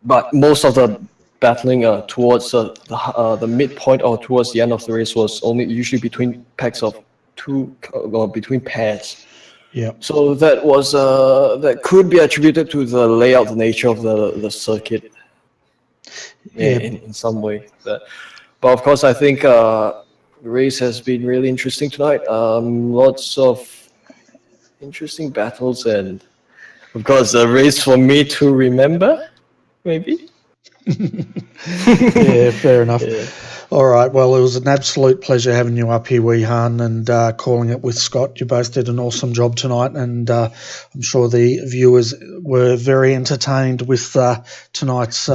but most of the battling towards the midpoint or towards the end of the race was only usually between packs of 2 or between pairs. Yeah. So that was that could be attributed to the layout, the nature of the circuit. Yeah. In some way, but of course, I think the race has been really interesting tonight. Lots of interesting battles, and of course, a race for me to remember, maybe. Yeah, fair enough. Yeah. All right, well, it was an absolute pleasure having you up here, Weehan, and calling it with Scott. You both did an awesome job tonight, and I'm sure the viewers were very entertained with tonight's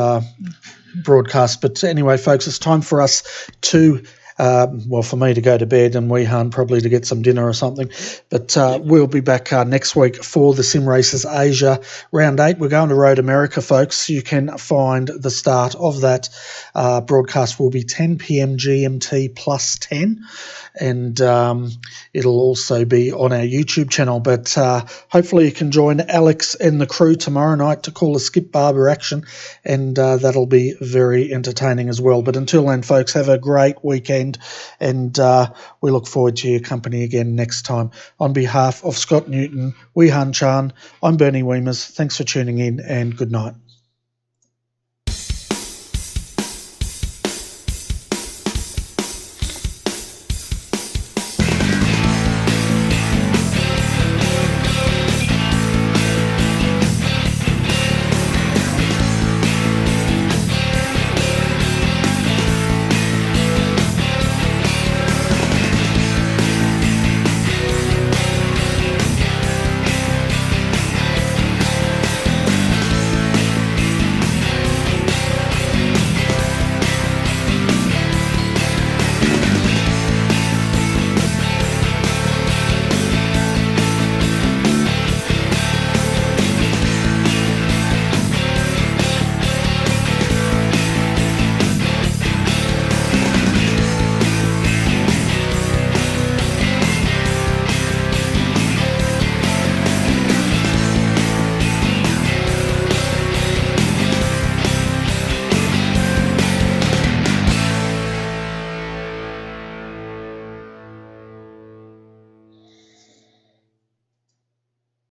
broadcast. But anyway, folks, it's time for us to for me to go to bed, and Weehan probably to get some dinner or something. But we'll be back next week for the Sim Races Asia Round 8. We're going to Road America, folks. You can find the start of that broadcast will be 10 p.m. GMT plus 10, and it'll also be on our YouTube channel. But hopefully you can join Alex and the crew tomorrow night to call a Skip Barber action, and that'll be very entertaining as well. But until then, folks, have a great weekend, and we look forward to your company again next time. On behalf of Scott Newton, Weehan Chan, I'm Bernie Weemers. Thanks for tuning in, and good night.